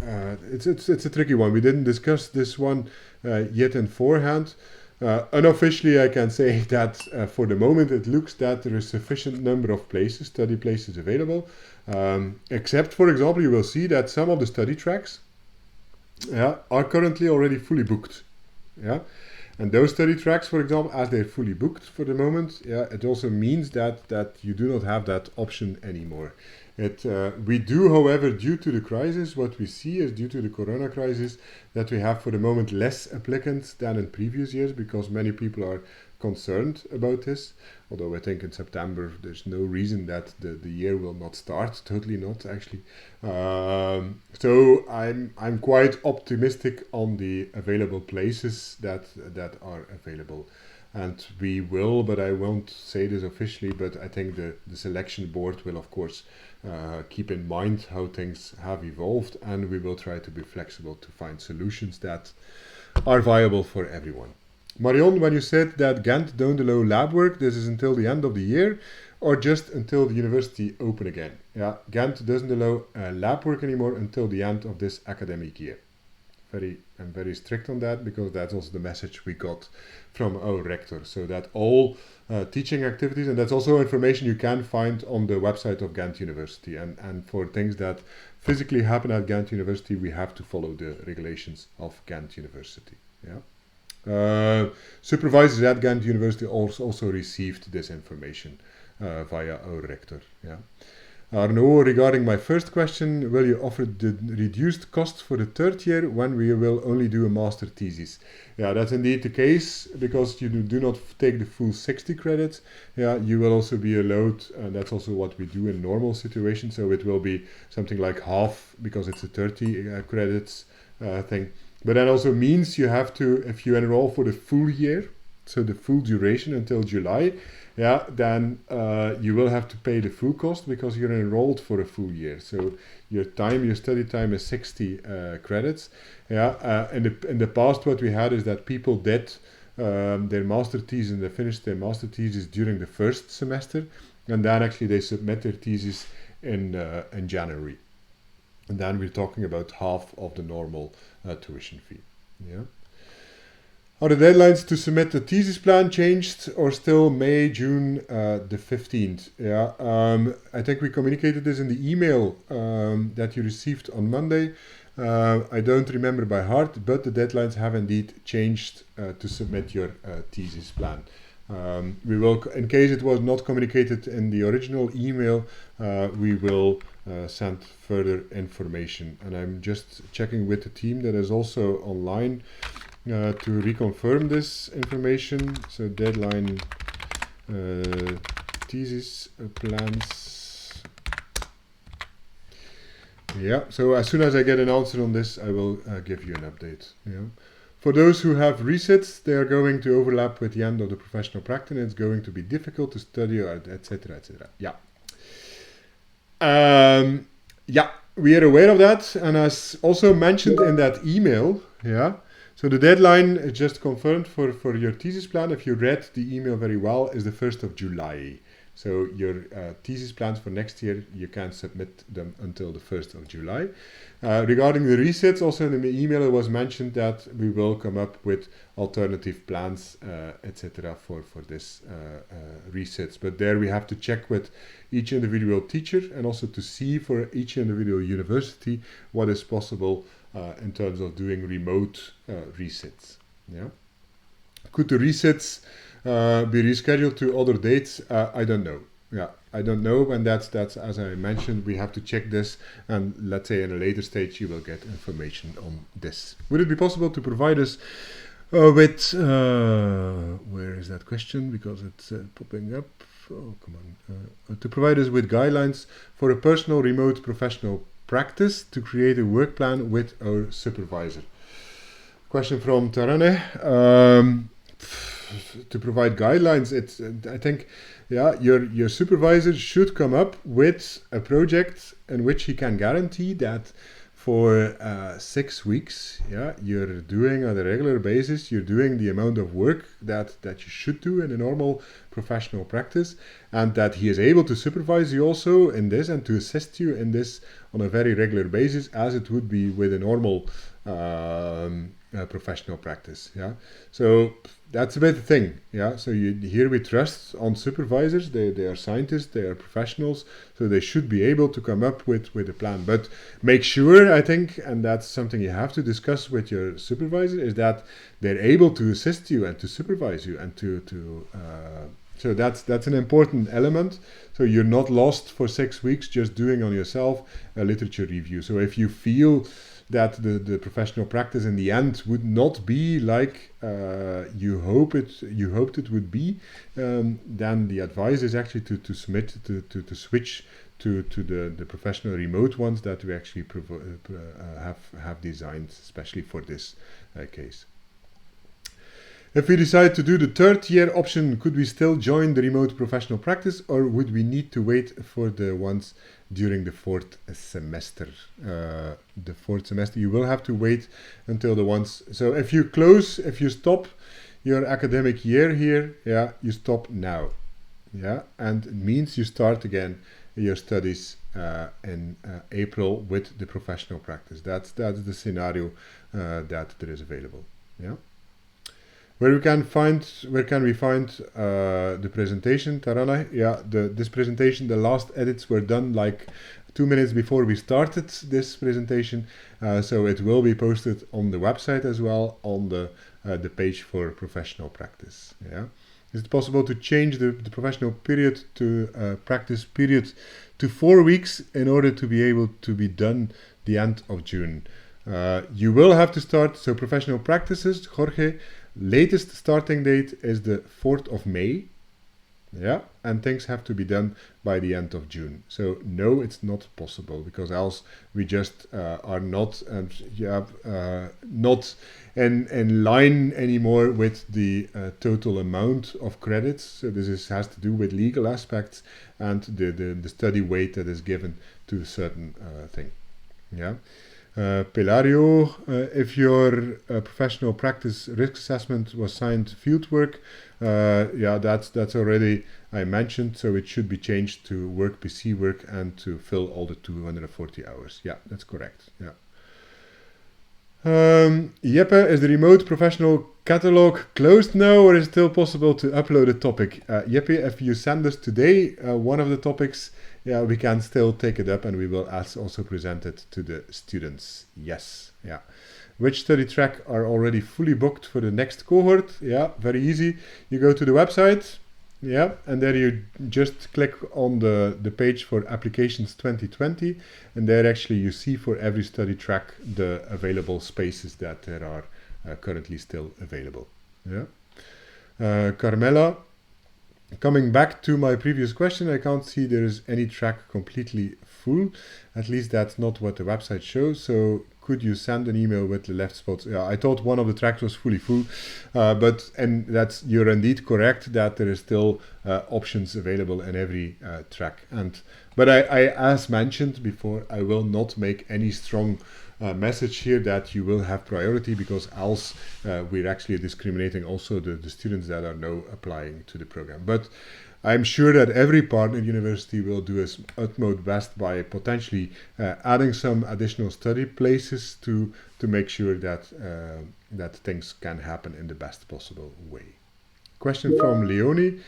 it's a tricky one. We didn't discuss this one yet in forehand. Unofficially, I can say that for the moment it looks that there is sufficient number of places, study places available. Except, for example, you will see that some of the study tracks are currently already fully booked. And those study tracks, for example, as they're fully booked for the moment, it also means that you do not have that option anymore. We do, however, due to the crisis, what we see is due to the corona crisis, that we have for the moment less applicants than in previous years, because many people are concerned about this. Although I think in September there's no reason that the year will not start. Totally not, actually. So I'm quite optimistic on the available places that are available. And we will, but I won't say this officially, but I think the selection board will, of course, keep in mind how things have evolved, and we will try to be flexible to find solutions that are viable for everyone. Marion, when you said that Ghent don't allow lab work, this is until the end of the year or just until the university open again? Yeah, Ghent doesn't allow lab work anymore until the end of this academic year. I'm very strict on that, because that's also the message we got from our rector. So that all teaching activities, and that's also information you can find on the website of Ghent University. And for things that physically happen at Ghent University, we have to follow the regulations of Ghent University. Supervisors at Ghent University also received this information via our rector. Arnaud, regarding my first question, will you offer the reduced cost for the third year when we will only do a master thesis? Yeah, that's indeed the case, because you do not take the full 60 credits. You will also be allowed, and that's also what we do in normal situations, so it will be something like half, because it's a 30 credits thing. But that also means you have to, if you enroll for the full year, so the full duration until July, then you will have to pay the full cost, because you're enrolled for a full year. So your study time is 60 credits. In the past, what we had is that people did their master thesis, and they finished their master thesis during the first semester, and then actually they submit their thesis in January. And then we're talking about half of the normal tuition fee. Are the deadlines to submit the thesis plan changed, or still May, June the 15th? I think we communicated this in the email that you received on Monday. I don't remember by heart, but the deadlines have indeed changed to submit your thesis plan. We will, in case it was not communicated in the original email, we will send further information. And I'm just checking with the team that is also online to reconfirm this information. So deadline, thesis plans. So as soon as I get an answer on this, I will give you an update. For those who have resits, they are going to overlap with the end of the professional practice, and it's going to be difficult to study, etc., etc. We are aware of that, and as also mentioned in that email, so the deadline is just confirmed for your thesis plan, if you read the email very well, is the 1st of July. So your thesis plans for next year, you can submit them until the 1st of July. Regarding the resets, also in the email it was mentioned that we will come up with alternative plans, etc. for this resets. But there we have to check with each individual teacher, and also to see for each individual university what is possible in terms of doing remote resets. Could the resets be rescheduled to other dates? I don't know. I don't know, and that's as I mentioned, we have to check this, and let's say in a later stage you will get information on this. Would it be possible to provide us Where is that question? Because it's popping up. Oh, come on. To provide us with guidelines for a personal remote professional practice to create a work plan with our supervisor. Question from Tarane. To provide guidelines, I think, yeah, your supervisor should come up with a project in which he can guarantee that for 6 weeks, yeah, you're doing on a regular basis, you're doing the amount of work that you should do in a normal professional practice, and that he is able to supervise you also in this and to assist you in this on a very regular basis, as it would be with a normal professional practice. Yeah, so that's a bit the thing. Yeah, so here we trust on supervisors. They are scientists, they are professionals, so they should be able to come up with a plan. But make sure, I think, and that's something you have to discuss with your supervisor, is that they're able to assist you and to supervise you and so that's an important element. So you're not lost for 6 weeks just doing on yourself a literature review. So if you feel that the professional practice in the end would not be like you hoped it would be, then the advice is actually to switch to the professional remote ones that we actually have designed especially for this case. If we decide to do the third year option, could we still join the remote professional practice, or would we need to wait for the ones during the fourth semester? The fourth semester, you will have to wait until the ones. So if you stop your academic year here, yeah, you stop now, yeah, and it means you start again your studies in April with the professional practice. That's the scenario that there is available, yeah. Where can we find the presentation, Tarana? Yeah, this presentation, the last edits were done like 2 minutes before we started this presentation, so it will be posted on the website as well, on the page for professional practice. Yeah, is it possible to change the professional period to practice period to 4 weeks in order to be able to be done the end of June? You will have to start, so professional practices, Jorge, latest starting date is the 4th of May, yeah, and things have to be done by the end of June. So no, it's not possible, because else we just are not not in line anymore with the total amount of credits. So this has to do with legal aspects and the study weight that is given to a certain thing, yeah. Pelario, if your professional practice risk assessment was signed fieldwork, yeah, that's already I mentioned, so it should be changed to work PC work and to fill all the 240 hours. Yeah, that's correct. Yeah. Jeppe, is the remote professional catalog closed now, or is it still possible to upload a topic? Jeppe, if you send us today one of the topics, yeah, we can still take it up and we will also present it to the students. Yes, yeah. Which study track are already fully booked for the next cohort? Yeah, very easy. You go to the website, yeah, and there you just click on the page for applications 2020, and there actually you see for every study track the available spaces that there are currently still available. Yeah. Carmela, coming back to my previous question, I can't see there is any track completely full. At least that's not what the website shows. So could you send an email with the left spots? Yeah, I thought one of the tracks was fully full, and you're indeed correct that there is still options available in every track. But I, as mentioned before, I will not make any strong message here that you will have priority, because else we're actually discriminating also the students that are now applying to the program. But I'm sure that every partner university will do its utmost best by potentially adding some additional study places to make sure that that things can happen in the best possible way. Question from Leonie.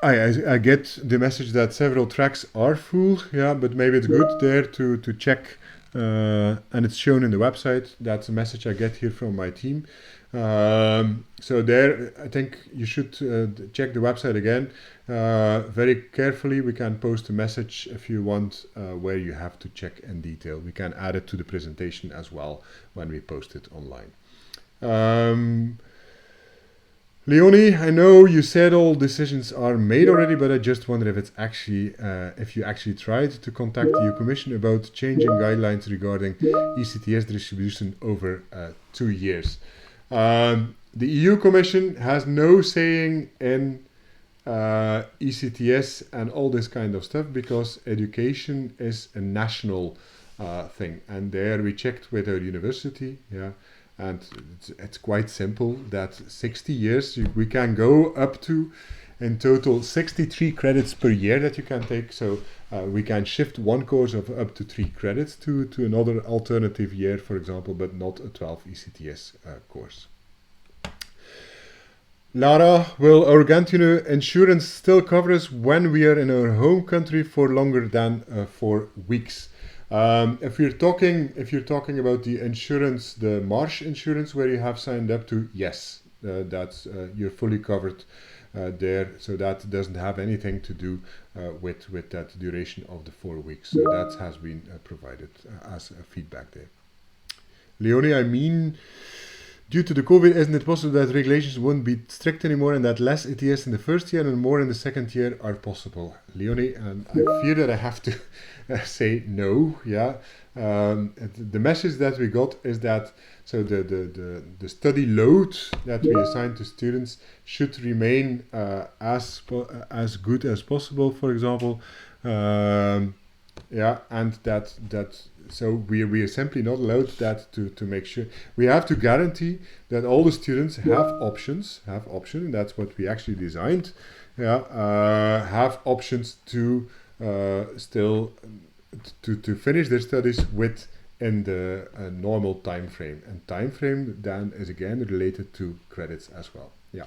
I get the message that several tracks are full, yeah, but maybe it's good there to check, and it's shown in the website. That's a message I get here from my team. So there, I think you should check the website again very carefully. We can post a message if you want where you have to check in detail. We can add it to the presentation as well when we post it online. Leonie, I know you said all decisions are made already, but I just wonder if it's actually, if you actually tried to contact the EU Commission about changing guidelines regarding ECTS distribution over 2 years. The EU Commission has no saying in ECTS and all this kind of stuff because education is a national thing. And there we checked with our university, yeah, and it's quite simple that 60 years we can go up to in total 63 credits per year that you can take. So we can shift one course of up to 3 credits to another alternative year, for example, but not a 12 ECTS course. Lara, will our Gantune insurance still cover us when we are in our home country for longer than 4 weeks? If you're talking about the insurance, the Marsh insurance, where you have signed up to, yes, that's you're fully covered there. So that doesn't have anything to do with that duration of the 4 weeks. So that has been provided as feedback there. Leonie, I mean, due to the COVID, isn't it possible that regulations won't be strict anymore and that less ETS in the first year and more in the second year are possible? Leonie, and I fear that I have to say no. Yeah, the message that we got is that so the study load that we assign to students should remain as good as possible. For example, yeah, and that so we are simply not allowed that to make sure. We have to guarantee that all the students have options. And that's what we actually designed. Yeah, have options to still to finish their studies within the normal time frame. And time frame then is again related to credits as well. Yeah.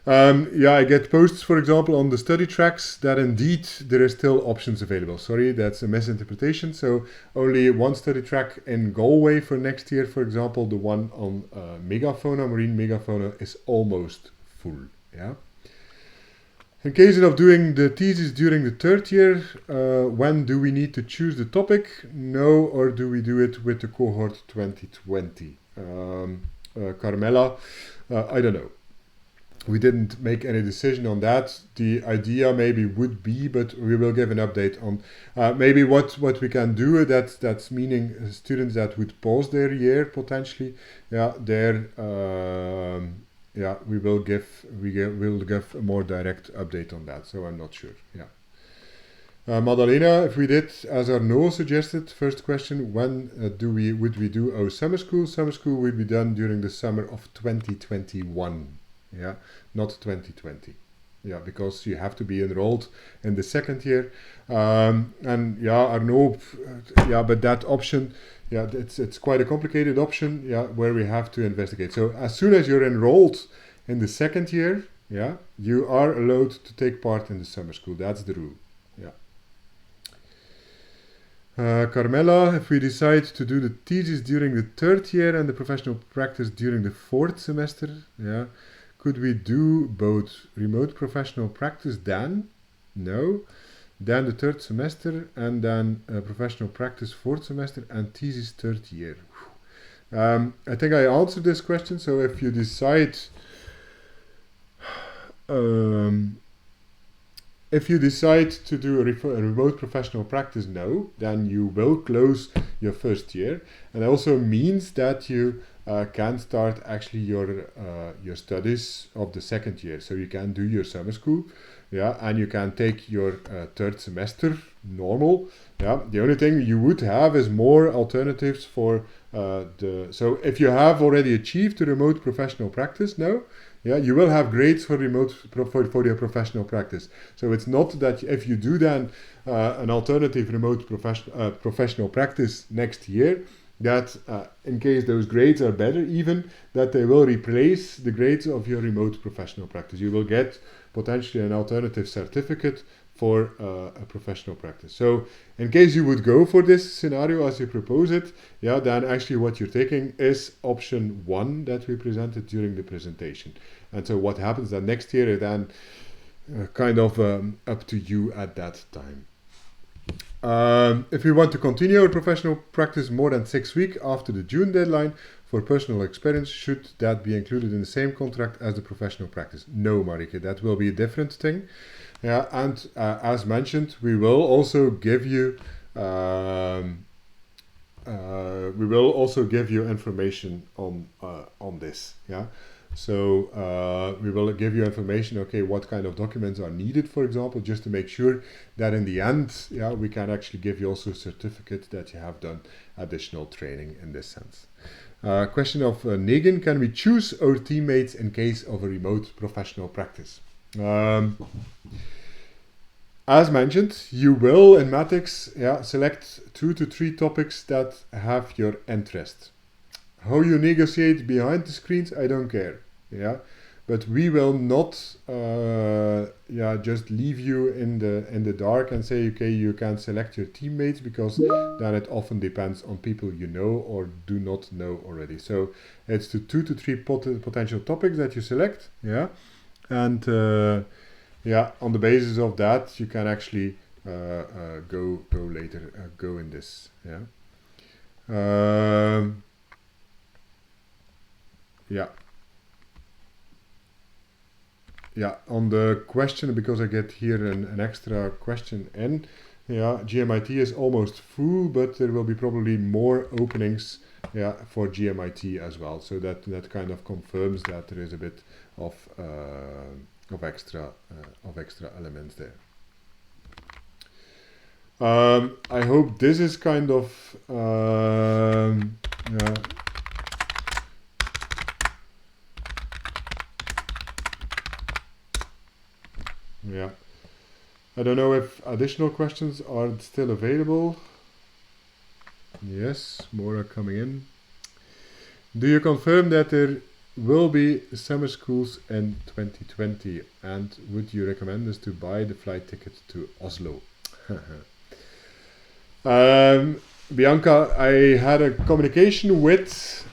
Yeah, I get posts, for example, on the study tracks that indeed there are still options available. Sorry, that's a misinterpretation. So only one study track in Galway for next year, for example, the one on megafauna, marine megafauna, is almost full. Yeah. In case of doing the thesis during the third year, when do we need to choose the topic? No, or do we do it with the cohort 2020? Carmela, I don't know. We didn't make any decision on that. The idea maybe would be, but we will give an update on maybe what we can do. That's meaning students that would pause their year potentially. Yeah, yeah, we'll give a more direct update on that. So I'm not sure. Yeah. Madalena, if we did as Arnaud suggested, first question: when would we do our summer school? Summer school will be done during the summer of 2021. Yeah, not 2020. Yeah, because you have to be enrolled in the second year. And yeah, Arnaud, yeah, but that option, yeah, it's quite a complicated option, yeah, where we have to investigate. So as soon as you're enrolled in the second year, yeah, you are allowed to take part in the summer school. That's the rule. Yeah. Carmela, if we decide to do the thesis during the third year and the professional practice during the fourth semester, yeah, could we do both remote professional practice then? No. Then the third semester and then professional practice fourth semester and thesis third year. I think I answered this question. So if you decide to do a remote professional practice, no, then you will close your first year. And it also means that you can start actually your studies of the second year. So you can do your summer school, yeah, and you can take your third semester normal. Yeah, the only thing you would have is more alternatives for so if you have already achieved the remote professional practice now, yeah, you will have grades for for your professional practice. So it's not that if you do then an alternative remote professional practice next year, that in case those grades are better, even that they will replace the grades of your remote professional practice. You will get potentially an alternative certificate for a professional practice. So in case you would go for this scenario as you propose it, yeah, then actually what you're taking is option 1 that we presented during the presentation. And so what happens then next year is then kind of up to you at that time. If we want to continue our professional practice more than 6 weeks after the June deadline for personal experience, should that be included in the same contract as the professional practice? No, Marike, that will be a different thing. Yeah, and as mentioned, we will also give you information on this. Yeah, so we will give you information. Okay, what kind of documents are needed, for example, just to make sure that in the end, yeah, we can actually give you also a certificate that you have done additional training in this sense. Question of Negan: can we choose our teammates in case of a remote professional practice? As mentioned, you will in Matix select 2 to 3 topics that have your interest. How you negotiate behind the screens, I don't care. Yeah, but we will not just leave you in the dark and say, okay, you can select your teammates, because then it often depends on people you know or do not know already. So it's the 2 to 3 potential topics that you select. Yeah, and on the basis of that, you can actually go later, go in this. Yeah. On the question, because I get here an extra question in. Yeah, GMIT is almost full, but there will be probably more openings for GMIT as well. So that kind of confirms that there is a bit of extra elements there. I hope this is kind of I don't know if additional questions are still available. Yes, more are coming in. Do you confirm that there will be summer schools in 2020, and would you recommend us to buy the flight ticket to Oslo? Bianca, I had a communication with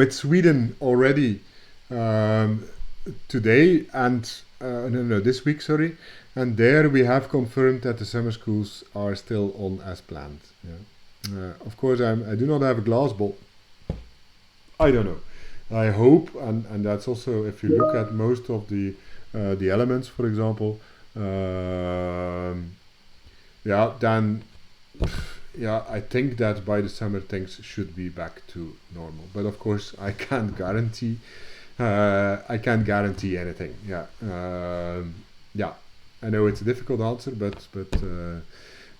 Sweden already today, and this week, sorry, and there we have confirmed that the summer schools are still on as planned. Yeah. Of course, I do not have a glass ball. I don't know. I hope, and that's also, if you look at most of the elements, for example, I think that by the summer things should be back to normal. But of course, I can't guarantee anything. I know it's a difficult answer, but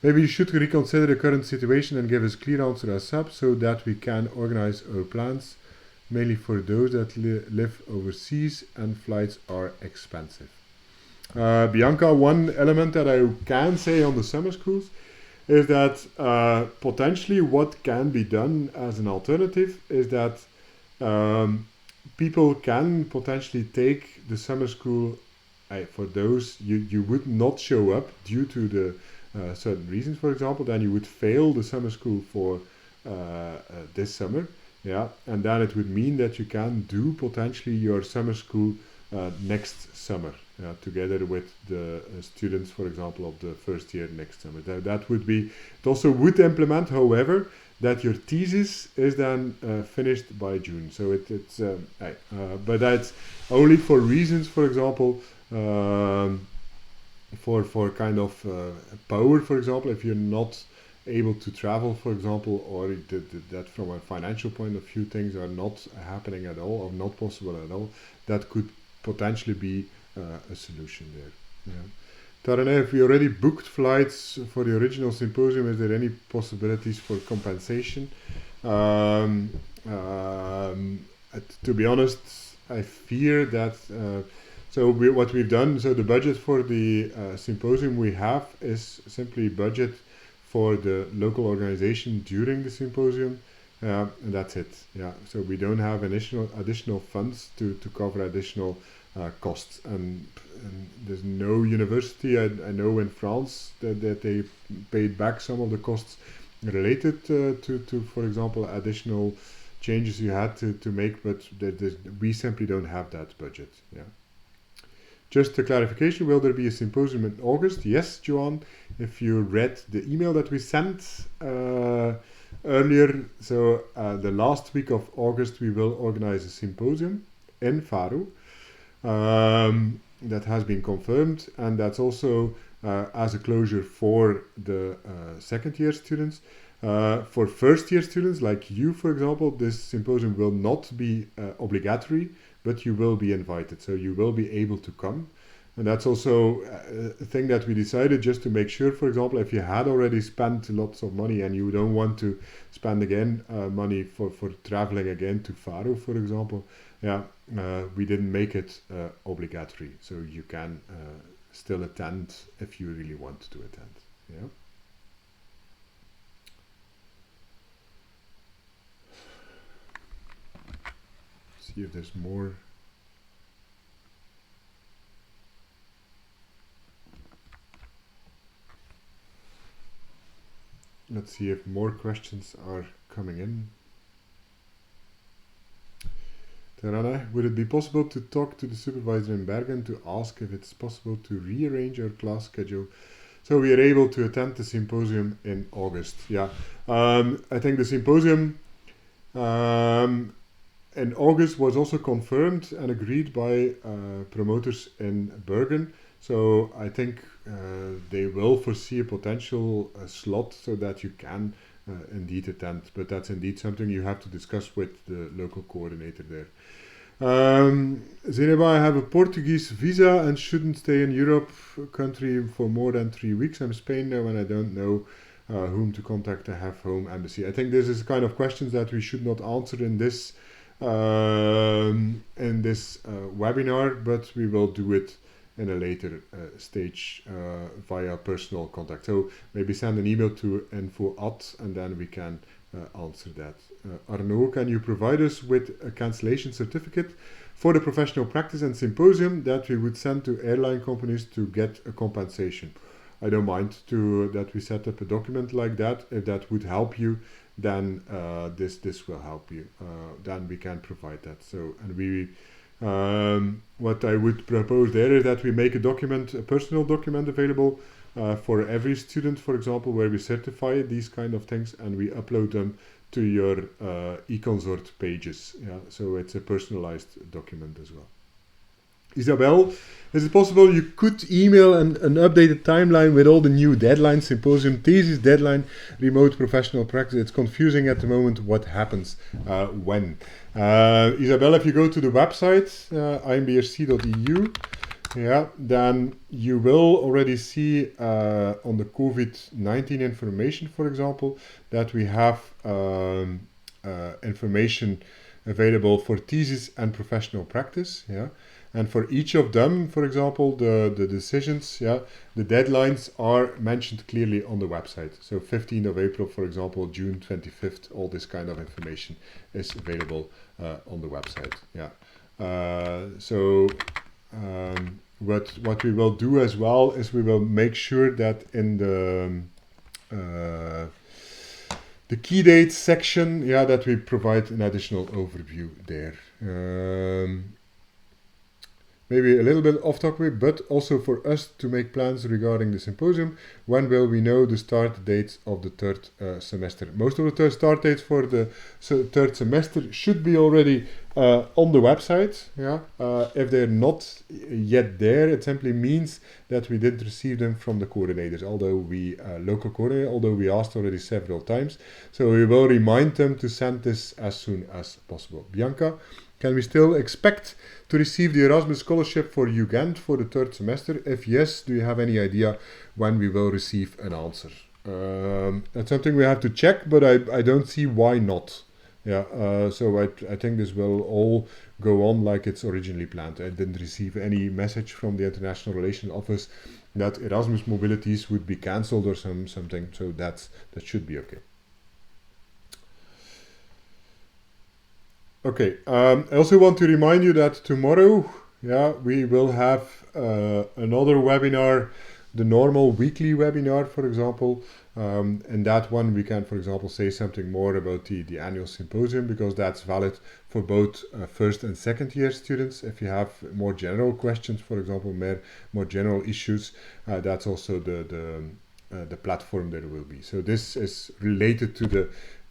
maybe you should reconsider the current situation and give us a clear answer as SAP, so that we can organize our plans, mainly for those that live overseas and flights are expensive. Bianca, one element that I can say on the summer schools is that potentially what can be done as an alternative is that people can potentially take the summer school for those you would not show up due to the certain reasons, for example, then you would fail the summer school for this summer, and then it would mean that you can do potentially your summer school next summer, together with the students, for example, of the first year next summer. That would be, it also would implement, however, that your thesis is then finished by June. So it's but that's only for reasons, for example, for kind of power, for example, if you're not able to travel, for example, or that from a financial point of view things are not happening at all or not possible at all, that could potentially be a solution there. Tarane, if we already booked flights for the original symposium, is there any possibilities for compensation? To be honest, I fear that what we've done, so the budget for the symposium we have is simply budget for the local organization during the symposium, and that's it. So we don't have additional funds to cover additional costs, and there's no university I know in France that they paid back some of the costs related to for example, additional changes you had to make, but we simply don't have that budget. Just a clarification, will there be a symposium in August? Yes, Joanne. If you read the email that we sent earlier, so the last week of August we will organize a symposium in Faro. That has been confirmed, and that's also as a closure for the second year students. For first year students like you, for example, this symposium will not be obligatory, but you will be invited, so you will be able to come. And that's also a thing that we decided just to make sure, for example, if you had already spent lots of money and you don't want to spend again money for traveling again to Faro, for example, we didn't make it obligatory. So you can still attend if you really want to attend. Yeah. See if there's more. Let's see if more questions are coming in. Terana, would it be possible to talk to the supervisor in Bergen to ask if it's possible to rearrange our class schedule so we are able to attend the symposium in August? Yeah, I think the symposium in August was also confirmed and agreed by promoters in Bergen. So I think they will foresee a potential slot so that you can indeed attend. But that's indeed something you have to discuss with the local coordinator there. Zeneba, I have a Portuguese visa and shouldn't stay in Europe country for more than 3 weeks. I'm in Spain now and I don't know whom to contact. I have home embassy. I think this is kind of questions that we should not answer in this webinar, but we will do it in a later stage via personal contact. So maybe send an email to info@ and then we can answer that. Arnaud, can you provide us with a cancellation certificate for the professional practice and symposium that we would send to airline companies to get a compensation? I don't mind that we set up a document like that. If that would help you, then this will help you. Then we can provide that. So, and we what I would propose there is that we make a personal document available for every student, for example, where we certify these kind of things and we upload them to your eConsort pages. Yeah, so it's a personalized document as well. Isabel, is it possible you could email an updated timeline with all the new deadlines, symposium, thesis deadline, remote professional practice? It's confusing at the moment what happens when. Isabel, if you go to the website, IMBRSea.eu, then you will already see on the COVID-19 information, for example, that we have information available for thesis and professional practice. Yeah. And for each of them, for example, the decisions, the deadlines are mentioned clearly on the website. So 15th of April, for example, June 25th, all this kind of information is available on the website. Yeah. What we will do as well is we will make sure that in the key dates section, that we provide an additional overview there. Maybe a little bit off topic, but also for us to make plans regarding the symposium. When will we know the start dates of the third semester? Most of the start dates for the third semester should be already on the website. If they're not yet there, it simply means that we didn't receive them from the coordinators, although we asked already several times. So we will remind them to send this as soon as possible. Bianca, can we still expect to receive the Erasmus Scholarship for UGent for the third semester? If yes, do you have any idea when we will receive an answer? That's something we have to check, but I don't see why not. So I think this will all go on like it's originally planned. I didn't receive any message from the International Relations Office that Erasmus mobilities would be cancelled or something, so that should be okay. Okay, I also want to remind you that tomorrow, we will have another webinar, the normal weekly webinar, for example. In that one, we can, for example, say something more about the annual symposium, because that's valid for both first and second year students. If you have more general questions, for example, more general issues, that's also the platform there will be. So this is related to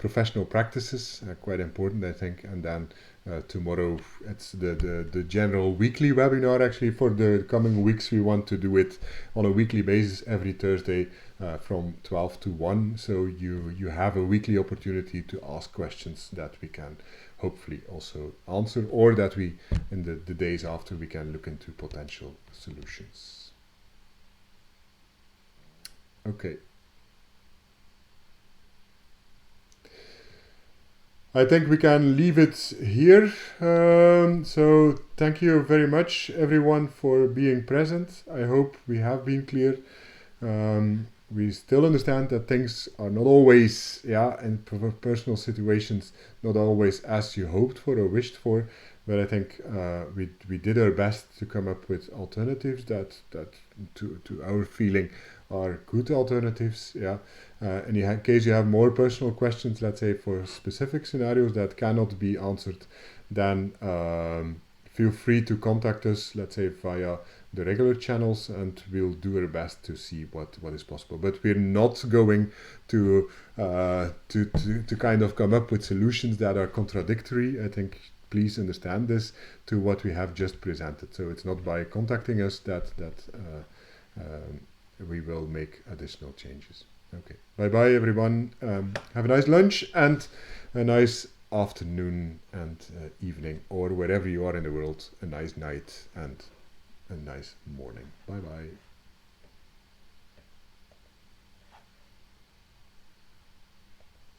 professional practices, quite important, I think. And then tomorrow it's the general weekly webinar. Actually, for the coming weeks, we want to do it on a weekly basis every Thursday from 12 to 1. So you have a weekly opportunity to ask questions that we can hopefully also answer, or that we, in the days after, we can look into potential solutions. Okay. I think we can leave it here. So thank you very much, everyone, for being present. I hope we have been clear. We still understand that things are not always, in personal situations, not always as you hoped for or wished for. But I think we did our best to come up with alternatives that to our feeling are good alternatives. In case you have more personal questions, let's say for specific scenarios that cannot be answered, then feel free to contact us, let's say via the regular channels, and we'll do our best to see what is possible. But we're not going to kind of come up with solutions that are contradictory. I think please understand this to what we have just presented. So it's not by contacting us that we will make additional changes. Okay, bye everyone. Have a nice lunch and a nice afternoon and evening, or wherever you are in the world, a nice night and a nice morning. Bye.